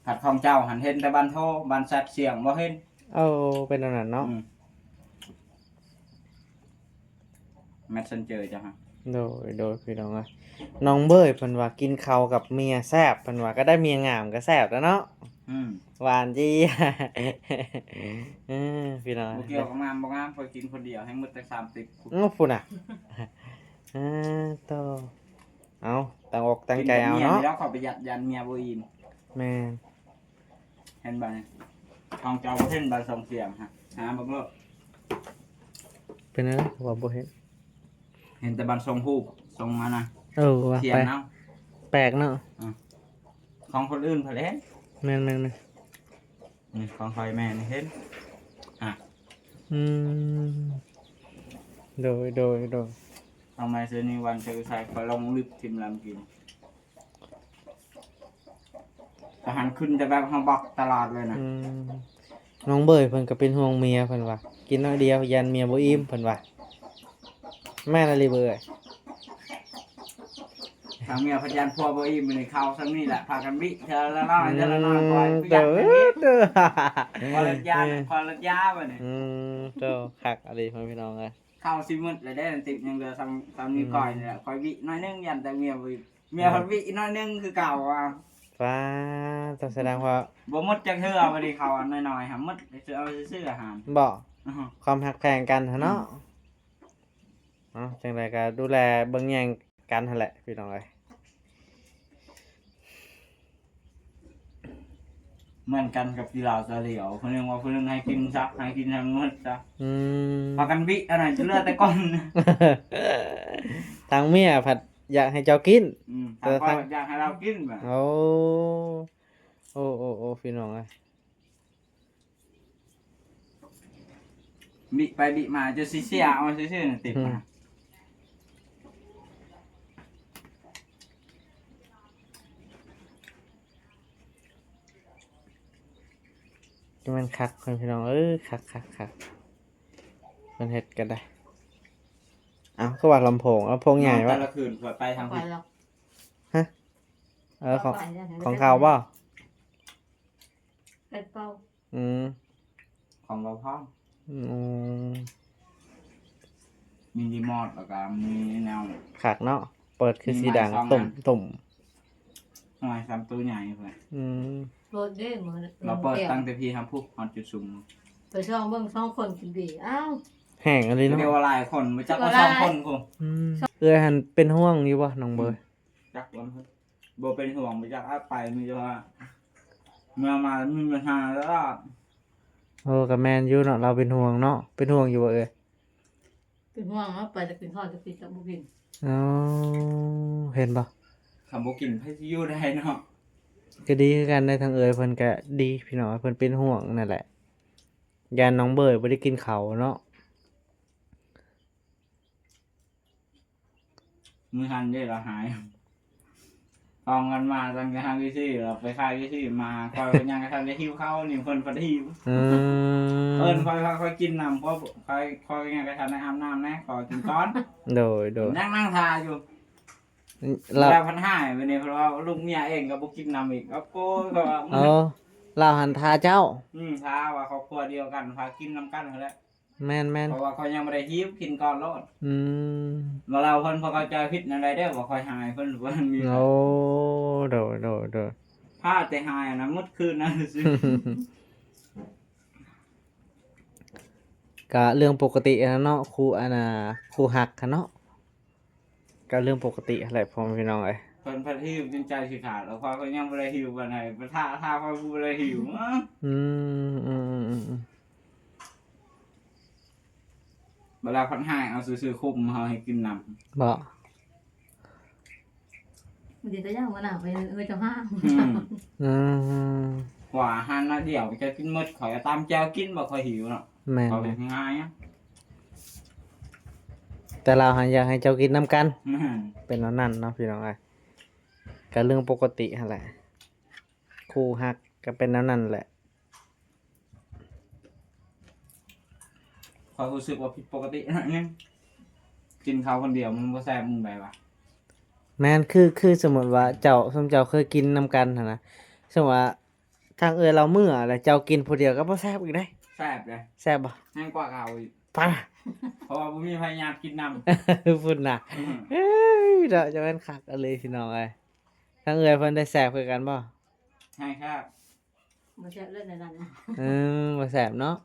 ขัดของเจ้าหันเห็นแต่บันโทรบันแซดเสียงบ่เห็น เอาเป็นอันนั้นเนาะ Messenger จ้ะฮะ โดยพี่น้องอะน้องเบ้ยเพิ่นว่ากินข้าวกับเมียแซ่บเพิ่นว่าก็ได้เมียงามก็แซ่บแล้วเนาะ อืม หวานจี พี่น้อง บ่เกี่ยวกับงามบ่งามคอยกินคนเดียวให้หมดแต่30 ฝุ่นอ่ะต่อเอาตั้งอกตั้งใจเอาเนาะ แล้วขอประหยัดยันเมียบ่อิ่ม แม่น เห็นบ่เนี่ยของเจ้าบ่เห็นบ่ส่งเสียงฮะหาบ่เลิก เป็นอะไรว่าบ่เห็น เห็นแต่บันส่งรูปส่งมานะ ว่า เขียนเอา แปลกเนาะ ของคนอื่นเพิ่นเห็น แม่น นี่ของใครแม่นี่เห็น อืมโดย ทำไมซื้อนี่วันเจอใส่ขอลงลึกทิมลำกินทหารขึ้นจะแบบห้องบอกตลอดเลยนะ น้องเบยเพิ่นก็เป็นห่วงเมียเพิ่นว่ากินน้อยเดียวยันเมียบ่อิ่มเพิ่นว่าแม่นอะไรเบย ทางเมียพยานพัวบ่อิ่มมันเข้าซ้ำนี่แหละพากันบิเธอละน้อยเธอละน้อยปล่อยไป เด้ ยั อง ไปนิด เด้อ พอละยาพอละยาบ่เนี่ย เจ้าคักอะไรพี่น้องเอ้ย เข้าสิมึดเลยได้ติดยังเหลือซ้ำนี้ก่อยนี่แหละคอยบิน้อยนึงยันแต่เมียบ่อิ่มเมียพันบิน้อยนึงคือเก่าอ่ะ ฟ้าต้องแสดงว่า บ่หมดจักเทื่อบ่ได้เข้าอันน้อยๆหาหมดซื้อเอาซื้ออาหาร บ่ความหักแพงกันหั่นเนาะจังไดก็ดูแลเบิ่งแยงกันหั่นแหละพี่น้องเอ้ย เหมือนกันกับที่เราจะเหลียวคนนึงว่าคนนึงให้กินซักให้กินทางนู้นซัก พากันบิอันนั้นจะเลือดแต่ก่อน ทางเมียผัดอยากให้เจ้ากิน ทางพ่ออยากให้เรากินแบบ โอ้พี่น้องเอ้ย บิไปบิมาจะเสียเอาซื่อๆติดมา จะมันคักคนพี่น้องคักมันเฮ็ดกันได้อ้าวก็ว่าลำโพงใหญ่วะ แต่ละคืนเปิดไปทาง ไป ผิด แล้ว ของเขาเปล่า เป็ดเป้า ของเราพ่อ อืม มีรีโมทแล้วก็มีแนว คักเนาะเปิดคือสีดัง มีไม้สองอัน ตุ่ม หน่อยซ้ำตัวใหญ่เพื่อน โรดเด้มือ เราเปิดตั้งแต่พี่ทำพุกฮอตจุดซุ่ม ไปช่องเบิ่ง2คนกินบีอ้าว แห้งอะไร เรีย เนาะ กว่าหลายคนมาจักมาสองคนกู หันเป็นห่วงอยู่วะน้องเบย จักวันเพิ่นบ่เป็นห่วงมาจักเอาไปมีแต่ว่าเมื่อมามีปัญหาแล้วก็ กับแมนอยู่เนาะเราเป็นห่วงเนาะเป็นห่วงอยู่บ่เอ้ย เป็นห่วงว่าไปจะกินข้าวจะกินกับบ่กิน อ๋อเห็นปะ คำบ่กินไผสิอยู่ได้เนาะ ก็ดีคือกันในทางเอ่ยเพิ่นก็ดีพี่น้องเพิ่นเป็นห่วงนั่นแหละ ยานน้องเบยบ่ได้กินข้าวเนาะ มือหันได้เราหายกองกันมาตั้งแต่ทางที่สี่เราไปค่ายที่สี่มาคอยยังกระทันได้หิวเข้านี่คนพอได้หิว อืม คอยกินน้ำเพราะคอยยังกระทันได้อาบน้ำนะคอยกินก้อน โดยโดย นั่งทาอยู่ เรา แล้วพันห้าไปเนี่ยเพราะว่าลูกเมียเองก็บุกินน้ำอีกก็โก้ก็ว่า เราหันทาเจ้า ทาว่าครอบครัวเดียวกันพากินน้ำกันเขาแหล้ว แม่นแม่น เพราะว่าเขายังไม่ได้หิวกินก่อนรอด อืม มาเราเพิ่นพอเขาใจผิดอะไรได้อว่าคอยหายเพิ่นว่ามี โอ้โดยโดยโดย ผ้าแต่หายนะมุดคืนนะสิ ก็เรื่องปกตินะเนาะครูอันน่ะครูหักค่ะเนาะก็เรื่องปกติอะไรพ่อแม่พี่น้องเอ้ย เพิ่นพัดหิวจนใจสิขาดแล้วคอยก็ยังไม่ได้หิวปานใดถ้าคอยบ่ได้หิว อืมอืมอืมอืม เวลาพันห้าเอาซื้อๆคุมเฮาให้กินน้ำ บ่ มันจะย่างมันหนาไปเจ้าห้า อืม ว่าอาหารน้อยเดียวจะกินหมดข่อยก็ตามแจวกินบ่ค่อยหิวเนาะ แม่น ข่อย แม่ เป็น นง่ายอ่ะ แต่เราหันอยากให้เจ้ากินน้ำกัน แม่น เป็นแล้วนั่นเนาะพี่น้องเอ้ยก็เรื่องปกติหั่นแหละครูหักก็เป็นแล้วนั่นแหละ ข่อยรู้สึกว่าผิดปกติหน่อยนึงกินข้าวคนเดียวมันบ่แซ่บมึงไปวะ แม่นคือสมมติว่าเจ้าเคยกินน้ำกันหั่นนะสมมติว่าทางเราเมื่อแล้วเจ้ากินผู้เดียวก็บ่แซ่บอีกได้ แซ่บเลย แซ่บบ่ แห้งกว่าเก่าอีก ป่ะ เพราะว่าบ่มีพยายามกินน้ พุ่นน่ะ ำ เอ้ยเดี๋ยวจะเป็นคักเอาเลยพี่น้องเอ้ยทางเพิ่นได้แซ่บคือกันบ่ ใช่ครับ มันจะเล่นในนั้นนะ บ่แซ่บเนาะ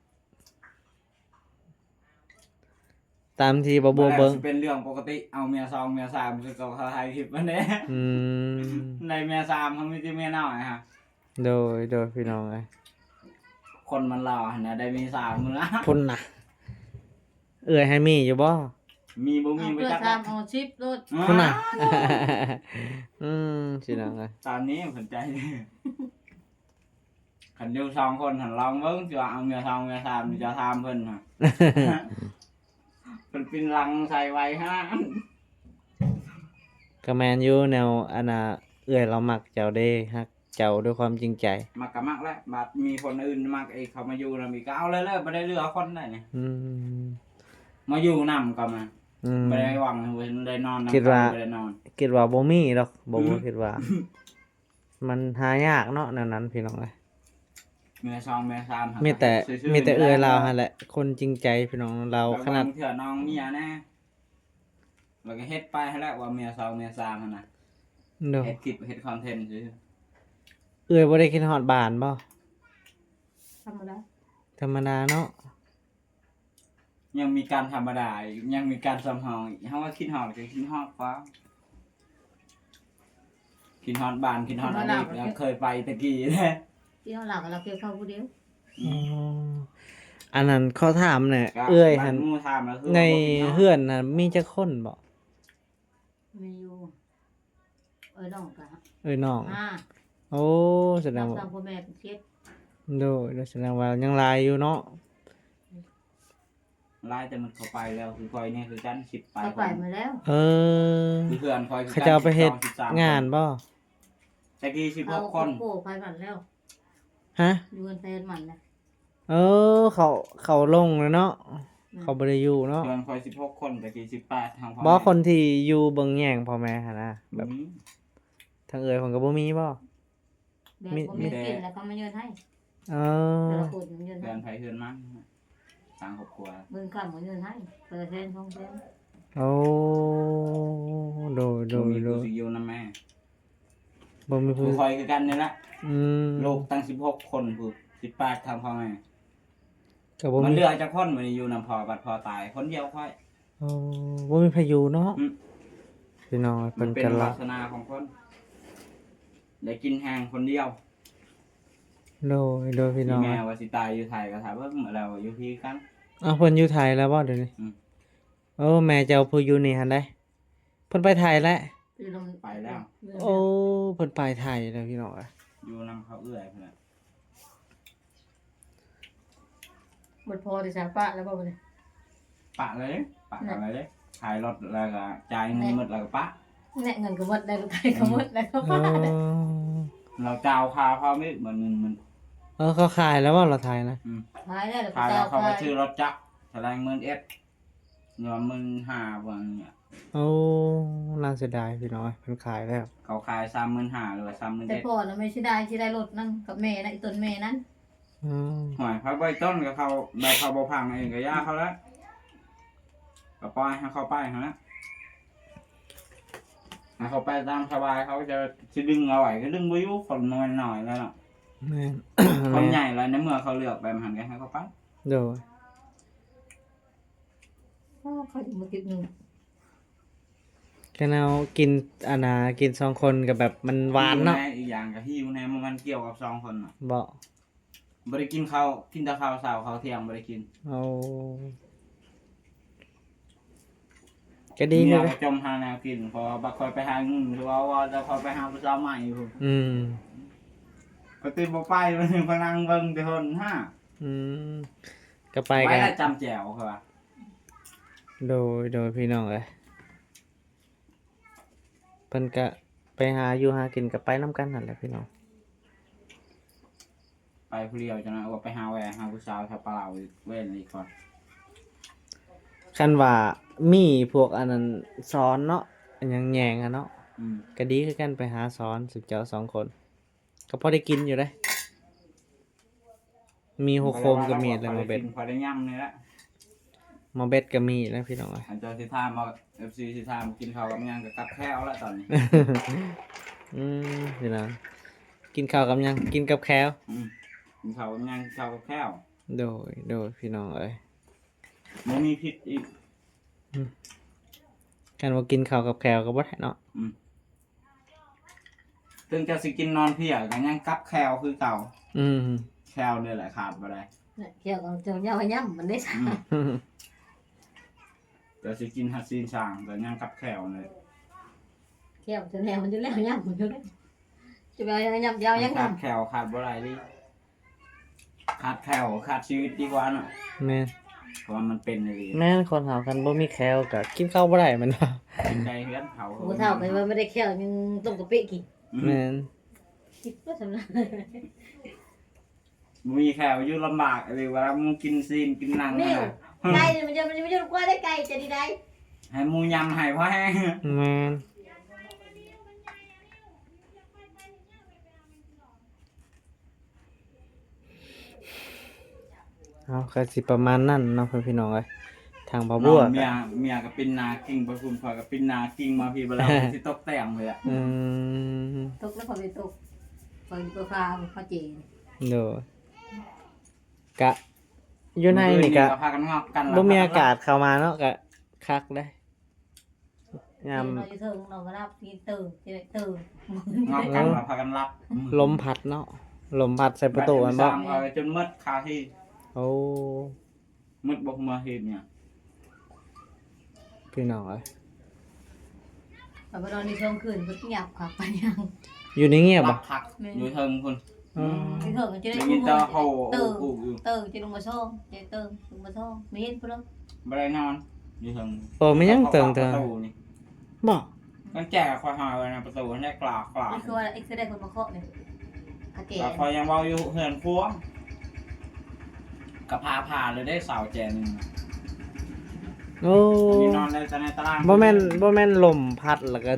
ตามที่บ่บัวเบิ่ง สิเป็นเรื่องปกติเอาเมียสองเมียสามคือเขาถ่ายคลิปมันเด้ อืม ในเมียสามเขามีแต่เมียน้อยฮะ โดยพี่น้องเอ้ย คนมันหล่อหั่นน่ะได้มีสามมื้อละ พุ่นน่ะให้มีอยู่บ่ มีบ่มี เอา บ่ เพื่อ จัก ทำเอาชิปรถ พุ่นน่ะ พี่น้องเอ้ย ตอนนี้สนใจคันอยู่สองคนหันลองเบิ่งจะเอาเมียสองเมียสามนี่จะถามเพิ่นฮะ เพิ่นปินลังใส่ไว้ฮะ ก็แมนอยู่แนวอันน่ะเรามักเจ้าเด้ฮักเจ้าด้วยความจริงใจ มักก็มักแหล้วบัดมีคนอื่นมักอีกเขามาอยู่นำอีกก็เอาเลยบ่ได้เลือกคนได้นี่ อืม มาอยู่นำก็มา อืม บ่ได้หวังว่าได้นอนนำ คิดว่า บ่ได้นอน คิดว่าบ่มีดอกบ่คิดว่า มันหายากเนาะนั่นนั้นพี่น้องเอ้ย เมียสองเมียสามหา มีแต่ ซื่ๆ มีแต่ นี่ เราหั่นแหละ คนจริงใจพี่น้องเรา แล้ว ขนาด บงเถื่อน้องเมียแน่แล้วก็เฮ็ดไปให้แล้วว่าเมียสองเมียสามหั่นน่ะ เด้อ เฮ็ดคลิปเฮ็ดคอนเทนต์ซื่อ บ่ได้คิดฮอดบ้านบ่ ธรรมดา ธรรมดาเนาะ ยังมีการธรรมดาอีกยังมีการสำเฮาอีกเฮาว่าคิดฮอดก็คิดฮอดฟ้าคิดฮอดบ้านคิดฮอดอดีตแล้วเคยไปตะกี้แท้ ที่เราหลักเราเกี่ยวเข้าผู้เดียว อ๋ออันนั้นเขาถามเนี่ย ก็ หั่ บ้าน นหมู่ถามแล้วคือ ใน ว่าบ่คิดฮอด เฮือนน่ะมีจักคนบ่ มีอยู่น้องกะ น้อง โอ้แสด รั ง บ ว่า ตามพ่อแม่เป็นเช็ด โดแสดงว่ายังหลายอยู่เนาะ ไล่แต่มันเข้าไปแล้วคือคอยเนี่ยคือกัน10ไป เขาไปมาแล้ว เออ คือเพื่อนคอยคือ เขา กัน จะเอาไปเฮ็ด 12 13 งานบ่ ตะกี้ เอา 16คน โก้ไปมันแล้ว ฮะ อยู่กันแฟนมันนะ เออเขาลงแล้วเนาะเขาบ่ได้อยู่เนาะ เพื่อนคอย16คนตะกี้18ทางพ่อ บ่คนที่อยู่เบิ่งแย่งพ่อแม่หั่นนะแบบ อืม ทางเพิ่นก็บ่มีบ่ แบบผมมีกินแล้วเขามาเยินให้ เออ แต่ละคนมาเยิน เพื่ ให้ อนไผเพื่อนมันทางครอบครัว มึงกลับมาเยินให้เปิดแทนทองแทน โอ้โด บ่มี โด ผู้สิอยู่นํแม่ บ่มี ผู้ ผู้ คอยคือกันนี่แหละ อืม ลูกตั้ง16คนผู้18ทางพ่อแม่ ก็บ่ มัน มี เหลือจักคนมันอยู่นำพ่อบัดพ่อตายคนเดียวค่อย โอ้บ่มีพายุเนาะ อืม พี่น้อง มั เพิ่ น น เป็น ก็ วา ละ สนาของคนได้กินแห้งคนเดียว โดพี่น้อง ที่แม่ว่าสิตายอยู่ไทยก็ถามว่าเมื่อเราอยู่ที่กัน อ้าวเพิ่นอยู่ไทยแล้วบ่เดี๋ยวนี้ อืม โอ้แม่เจ้าผู้อยู่นี่หั่นได้เพิ่นไปไทยแล้ว อยู่ลง ไปแล้ว โอ้เพิ่นไปไทยแล้วพี่น้องอะ อยู่นำเขาเอื้อยเพิ่นน่ะ หมดพอที่สาปะแล้วบ่เนี่ย ปะเลยปะอะไรเลยขายรถแล้วก็จ่ายเงินหมดแล้วก็ปะ เนี่ยเงินก็หมดได้ก็ไทยก็หมดแล้วก็ เอ ปะ อ เราเจ้าคาพ่อไม่เหมือนเงินมัน เขาขายแล้วว่าเราไทยนะ ขายได้แล้ว ขาย เจ้า แล้วเขาก็ ขาย ชื่อรถจักรแสดงเงินเอสเงินมึง5วันเนี่ย โอ้น่าเสียดายพี่น้อยเพิ่นขายแล้ว เขาขาย35,000หรือว่า30,000 แต่ เอส พ่อน่ะไม่ใช่ได้รถนั่นกับแม่นะอีต้นแม่นั้น อืม หอยเขาใบต้นกับเขาได้เขาบ่พังเองก็ย่าเขาแล้วก็ปล่อยให้เขาไปเขาละให้เขาไปตามสบายเขาจะดึงเอาไว้ก็ดึงบ่อยู่คนน้อยหน่อยแล้วเนาะ แม่น คนใหญ่แล้วในเมื่อเขาเลือกไปมันหันกันให้เขาไป โดย เขาถึงมาติดหนึ่ง แค่เอากินอานากิน2คนกับแบบมันหวานเนาะ อีกอย่างก็หิวแน่มันเกี่ยวกับ2คนน่ะ บ่ บ่ได้กินข้าวกินแต่ข้าวเช้าข้าวเที่ยงบ่ได้กิน เอาก็ดี เมี เลย ย ก็จมหาแนวกินเพอบักคอยไปหาเงินหรือว่าจะคอยไปหาผู้สาวใหม่อยู่ อืม ก็ตื่นบ่ไปมันพนังเบิ่งแต่คนห้า อืมก็ไป ไป กัน แล้วจำแจ๋วเขาว่า โดยพี่น้องเอ้ยเพิ่นก็ไปหาอยู่หากินกับไปน้ำกันนั่นแหละพี่น้อง ไปผู้เดียวจังนะว่าไปหาแหวหาผู้สาวแถวปลาวเว้นอีกก่อน คันว่ามีพวกอันนั้นสอนเนาะอันหยังแยงอะเนาะ อืม ก็ดีคือกันไปหาสอนสุดเจ้า2 คน ก็พอได้กินอยู่ได้ มีหัวโคมก็มีแล้วมาเบ็ด พอได้ย่ำนี่แหละ มาเบ็ดก็มีแล้วพี่น้องเอ้ย อันเจ้าสิทามมา FC สิทามกินข้าวกับหยังก็กลับแค่เอาละตอนนี้ พี่น้องกินข้าวกับหยังกินกับแคล อืมกินข้าวกับหยังข้าวกับแค่ว โดยพี่น้องเอ้ย บ่มีผิดอีก กันว่ากินข้าวกับแคลก็บ่ได้เนาะ ถึงจะสิกินนอนเพียก็ยังกลับแควคือเก่า อืม แควนี่แหละขาดบ่ได้ เนี่ยเกี่ยวกับเจ้าเย้าย่ำมันได้สา อืมจะสิกินฮัสซีนช่างก็ยังกลับแควเลย เกี่ยวจะแนวมันจะแล้วย่ำมันอยู่ได้จะไปเอาย่ำยาวยัง ขาด ย่ำ แควขาดบ่ได้ดิขาดแควขาดชีวิตดีกว่าเนาะ แม่น เพราะว่ามันเป็นเลย แม่นคนหากันบ่มีแคลก็กินข้าวบ่ได้แมันว่า เป็นใจเฮือนเขา โอ้เท่ากันว่าไม่ได้เกี่ยวยังต้มกะปิกิน แม่น คิดว่าสำนัก มีแควอยู่ลำบากเลยเวลามึงกินซีนกินหนัง นี่ นะ ไก่มันจะไม่ยุ่งกว่าได้ไก่จะดีได้ ให้หมูยำให้พ่อแห้ง แม่นเอาก็สิประมาณนั้นเนาะเพื่อนพี่น้องเอ้ยทางบ่าวบัว เมี ก็ ยเมียก็เป็นนากิ้งไปคุณพ่อก็เป็นนากิ้งมาพี่เวลาที่ตกแต่งเลยอ่ะ อืม ตกแล้วพอไปตกพอตัวฟ้าพอเจน โดยกะอยู่ในนี่กะ พากันงอกกัน บ่มีอากาศเข้ามาเนาะกะคักได้ยาม เราจะเถิงเราก็รับที่ตื่นที่ตื่น งอกกันแล้วพากันรับ ลมพัดเนาะลมพัดใส่ประตูมันบ่ สามเอาจนมืดคาที่ โอ้ มืดบ่มาเห็นเนี่ย พี่น้องเอ้ย แต่พอเราในช่วงคืนก็หยับขับไปยัง อยู่ในเงียบ รั บ่ บพักอยู่เทิงคุณ อืม ที่เถิงจะได้ ได้ยินแต่โห ตื่น อูอยู่ ตื่นจะลงมาช่องจะตื่นลงมาช่องไม่เห็นปุ๊บ บ่ได้นอนอยู่เทิง โอ้ไม่ยังเติง ป เติง ระตูนี่ บ่ ต้องแจกคอยหาไว้ในประตูให้ได้กลาก นี่คือว่าเอ็กซ์ได้คนมาเคาะเนี่ยอาเก แต่คอยยังเว้าอยู่เฮือนครัวกะพาผ่าเลยได้สาวแจนึง โอ้ นี่นอนในตาราง บ่แม่นลมพัดแล้วก็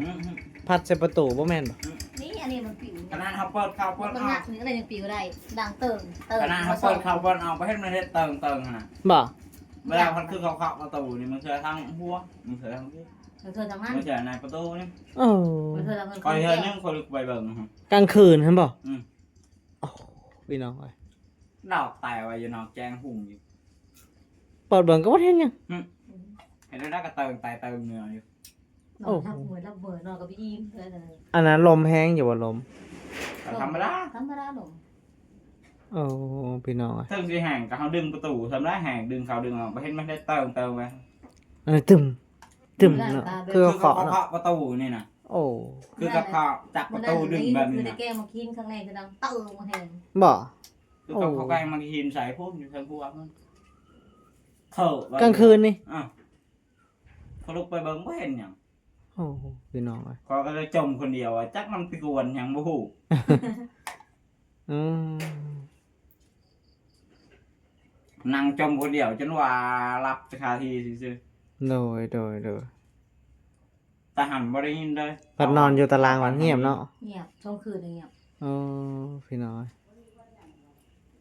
พัดใส่ประตูบ่แม่นบ่ นี่อันนี้มันปิว ขนาดเขาเปิดเข้าเปิด บาง อ อ อย่าง ก นี่อะไรยังปิวได้ดังเติงเติง ขนาดเขาเปิดเข้าเปิดออกไปให้มันได้เติงนะ บ่ เวลาพันคือเขาเคาะประตูนี่มันเคยทั้งหัวมันเคยทั้งที่ เธอทำงาน มันเคยในประตูนี่ โอ้ เธอทำงาน คอยเฮือนนึงคนลุกไปเบิ่ง กลางคืนหั่นบ่ อืม โอ้พี่น้องเอ้ย ดอกตายไว้อยู่นอกแจงหุ่งอยู่ เปิดเบิ่งก็บ่เห็นหยัง เห็นได้ก็เติงตายเติงเนื้ออยู่ นอนทับเหมือนรับเบิร์นอนกับพี่อิมเลย อันนั้นลมแห้งอยู่บ่ลม แต่ธรรมดา ธรรมดาหนู โอ้พี่น้องเอ้ย เติงสิแห่งก็เขาดึงประตูทำได้แห่งดึงเขาดึงออกไปเห็นมันได้เติงไป อันนี้ตึมเนาะคือ คือเขา เคาะเนาะ เคาะประตูนี่นะ โอ้ คือกับเขาจับประตูดึงแบบ คือ นี้ ได้ นะ แก้มาคินข้างในคือดังเติงมาแทน บ่ คือเขาแกล้งมาหินใส่พุ่มอยู่ทางพวกมัน เถอะ กลางคืนนี่ อ้าวเขาลุกไปเบิ่งบ่เห็นหยัง โอ้โหพี่น้องเอ้ย เขาก็เลยจมคนเดียวอะจักมันไปกวนหยังบ่ฮู้ อืม นั่งจมคนเดียวจนว่ารับคาทีซื่อ โดย ๆแต่หันบ่ได้ยินเลย พัดนอนอยู่ตารางมันเงียบเนาะ เงียบช่องคืนเงียบ โอ้พี่น้องเอ้ย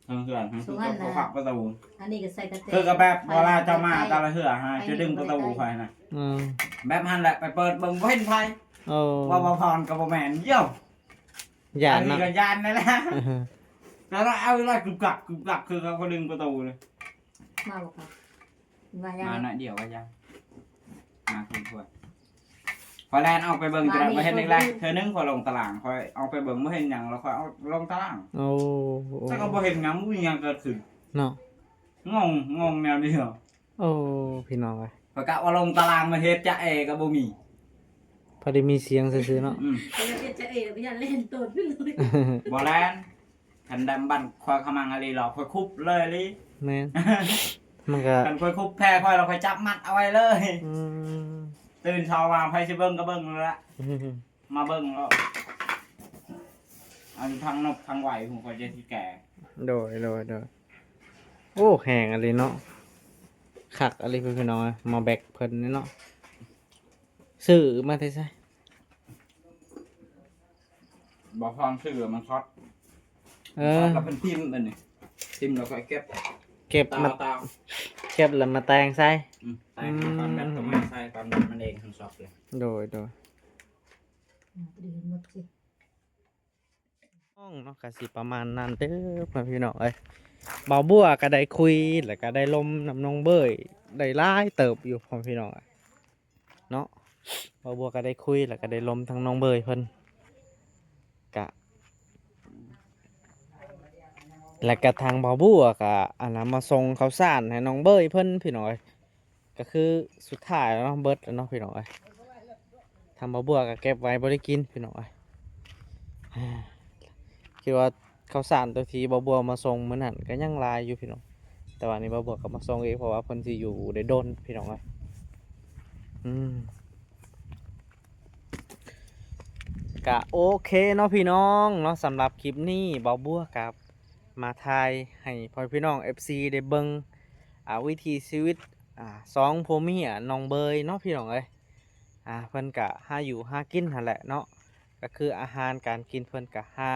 ทั้งเหือนทั้ง สุ คือ วรรณนะ ก็ขับประตู อันนี้ก็ใส่กระเต คือก็แบบเวลาเจ้ามาแต่ละเหือฮะจะดึงประตูไฟนะ อืม แบบหันแหละไปเปิดเบิ่งบ่เห็นไฟ โอ้ ว่าบ่พรก็บ่แม่นเยี่ยว หยาด อันนี้ เนาะ ก็ยานนั่นแหละแล้วเราเอาอะไรกึบกับคือเขาก็ดึงประตูเลย มาบอกค่ะมายัง มาหน่อยเดียวก็ยังมาคุณถ้วยพอแลนเอาไปเบิ่งจะได้บ่เห็นอีกแล้วเธอนึงพอลงตารางคอยเอาไปเบิ่งบ่เห็นหยังแล้วค่อยเอาลงตาราง โอ้ ถ้าก็บ่เห็นหยังบ่มีหยังเกิดขึ้น เนาะ งงแนวเดียว โอ้พี่น้องเอ้ย พอกะว่าลงตารางมาเฮ็ดจะเอก็บ่มี พอได้มีเสียงซื่อๆเนาะ จะเอ๋ไปยันเล่นตัวไปเลย บ่แลนคันดำบันคอยขมังอะไรหรอกคอยคุบเลยลิ แม่นมันก็ คันคอยคุบแพ้คอยเราคอยจับมัดเอาไว้เลย อืม ตื่นเช้ามาไผสิเบิ่งก็เบิ่งแล้วละมาเบิ่งแล้วอันทางนบทางไหวผมคอยจะที่แก่ โดยโอ้แห้งอะไรเนาะคักอะไรเพิ่นพี่น้องเอ้ยมาแบกเพิ่นนี่เนาะซื้อมาได้ไส บ่พร้อมซื้อมันช็อต เอ ช็ อ อตแล้วเป็นทิ่มอันนี้ทิ่มแล้วก็เก็บ เก็บมา ตา เก็บแล้วมาแตงใส่ แต่ตอนแบบก็มาใส่ตอนแบบมันเองทั้งช็อตเลย โดย ดีหมดสิ ห้องเนาะก็สิประมาณนั้นเด้อพ่อพี่น้องเอ้ยเบาบัวก็ได้คุยแล้วก็ได้ลมน้ำนองเบยได้หลายเติบอยู่พ่อพี่น้องอะเนาะเบาบัวก็ได้คุยแล้วก็ได้ลมทั้งน้องเบยเพิ่นกะแล้วก็ทางเบาบัวก็อันนั้นมาส่งข้าวสารให้น้องเบยเพิ่นพี่น้องเอ้ยก็คือสุดท้ายแล้วเนาะเบิดแล้วเนาะพี่น้องเอ้ยทางเบาบัวก็เก็บไว้บ่ได้กินพี่น้องเอ้ย คิดว่าข้าวสารตัวที่บ่บัวมาส่งมื้อนั้นก็ยังหลายอยู่พี่น้องแต่ว่านี่บ่บัวก็มาส่งเองเพราะว่าเพิ่นสิอยู่ได้โดนพี่น้องเอ้ยก็โอเคเนาะพี่น้องเนาะสำหรับคลิปนี้บ่บัวกับมาทายให้พ่อพี่น้อง FC ได้เบิ่งวิถีชีวิตสองผัวเมียน้องเบยเนาะพี่น้องเอ้ยเพิ่นก็หาอยู่หากินหั่นแหละเนาะก็คืออาหารการกินเพิ่นก็หา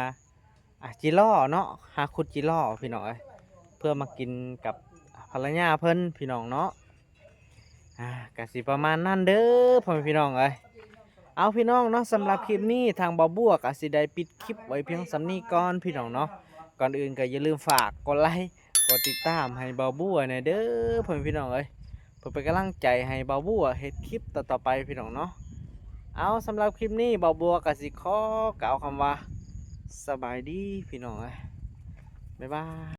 จิล่อเนาะหาขุดจิล่อพี่น้องเอ้ยเพื่อมากินกับภรรยาเพิ่นพี่น้องเนาะก็สิประมาณนั้นเด้อพ่อแม่พี่น้องเอ้ยเอาพี่น้องเนาะสำหรับคลิปนี้ทางบ่บัวก็สิได้ปิดคลิปไว้เพียงสำนี้ก่อนพี่น้องเนาะก่อนอื่นก็อย่าลืมฝากกดไลค์กดติดตามให้บ่บัวหน่อยเด้อพ่อแม่พี่น้องเอ้ยเพื่อเป็นกำลังใจให้บ่บัวเฮ็ดคลิปต่อๆไปพี่น้องเนาะเอาสำหรับคลิปนี้บ่บัวก็สิขอกล่าวคำว่าสบายดีพี่น้องเอ้ยบ๊ายบาย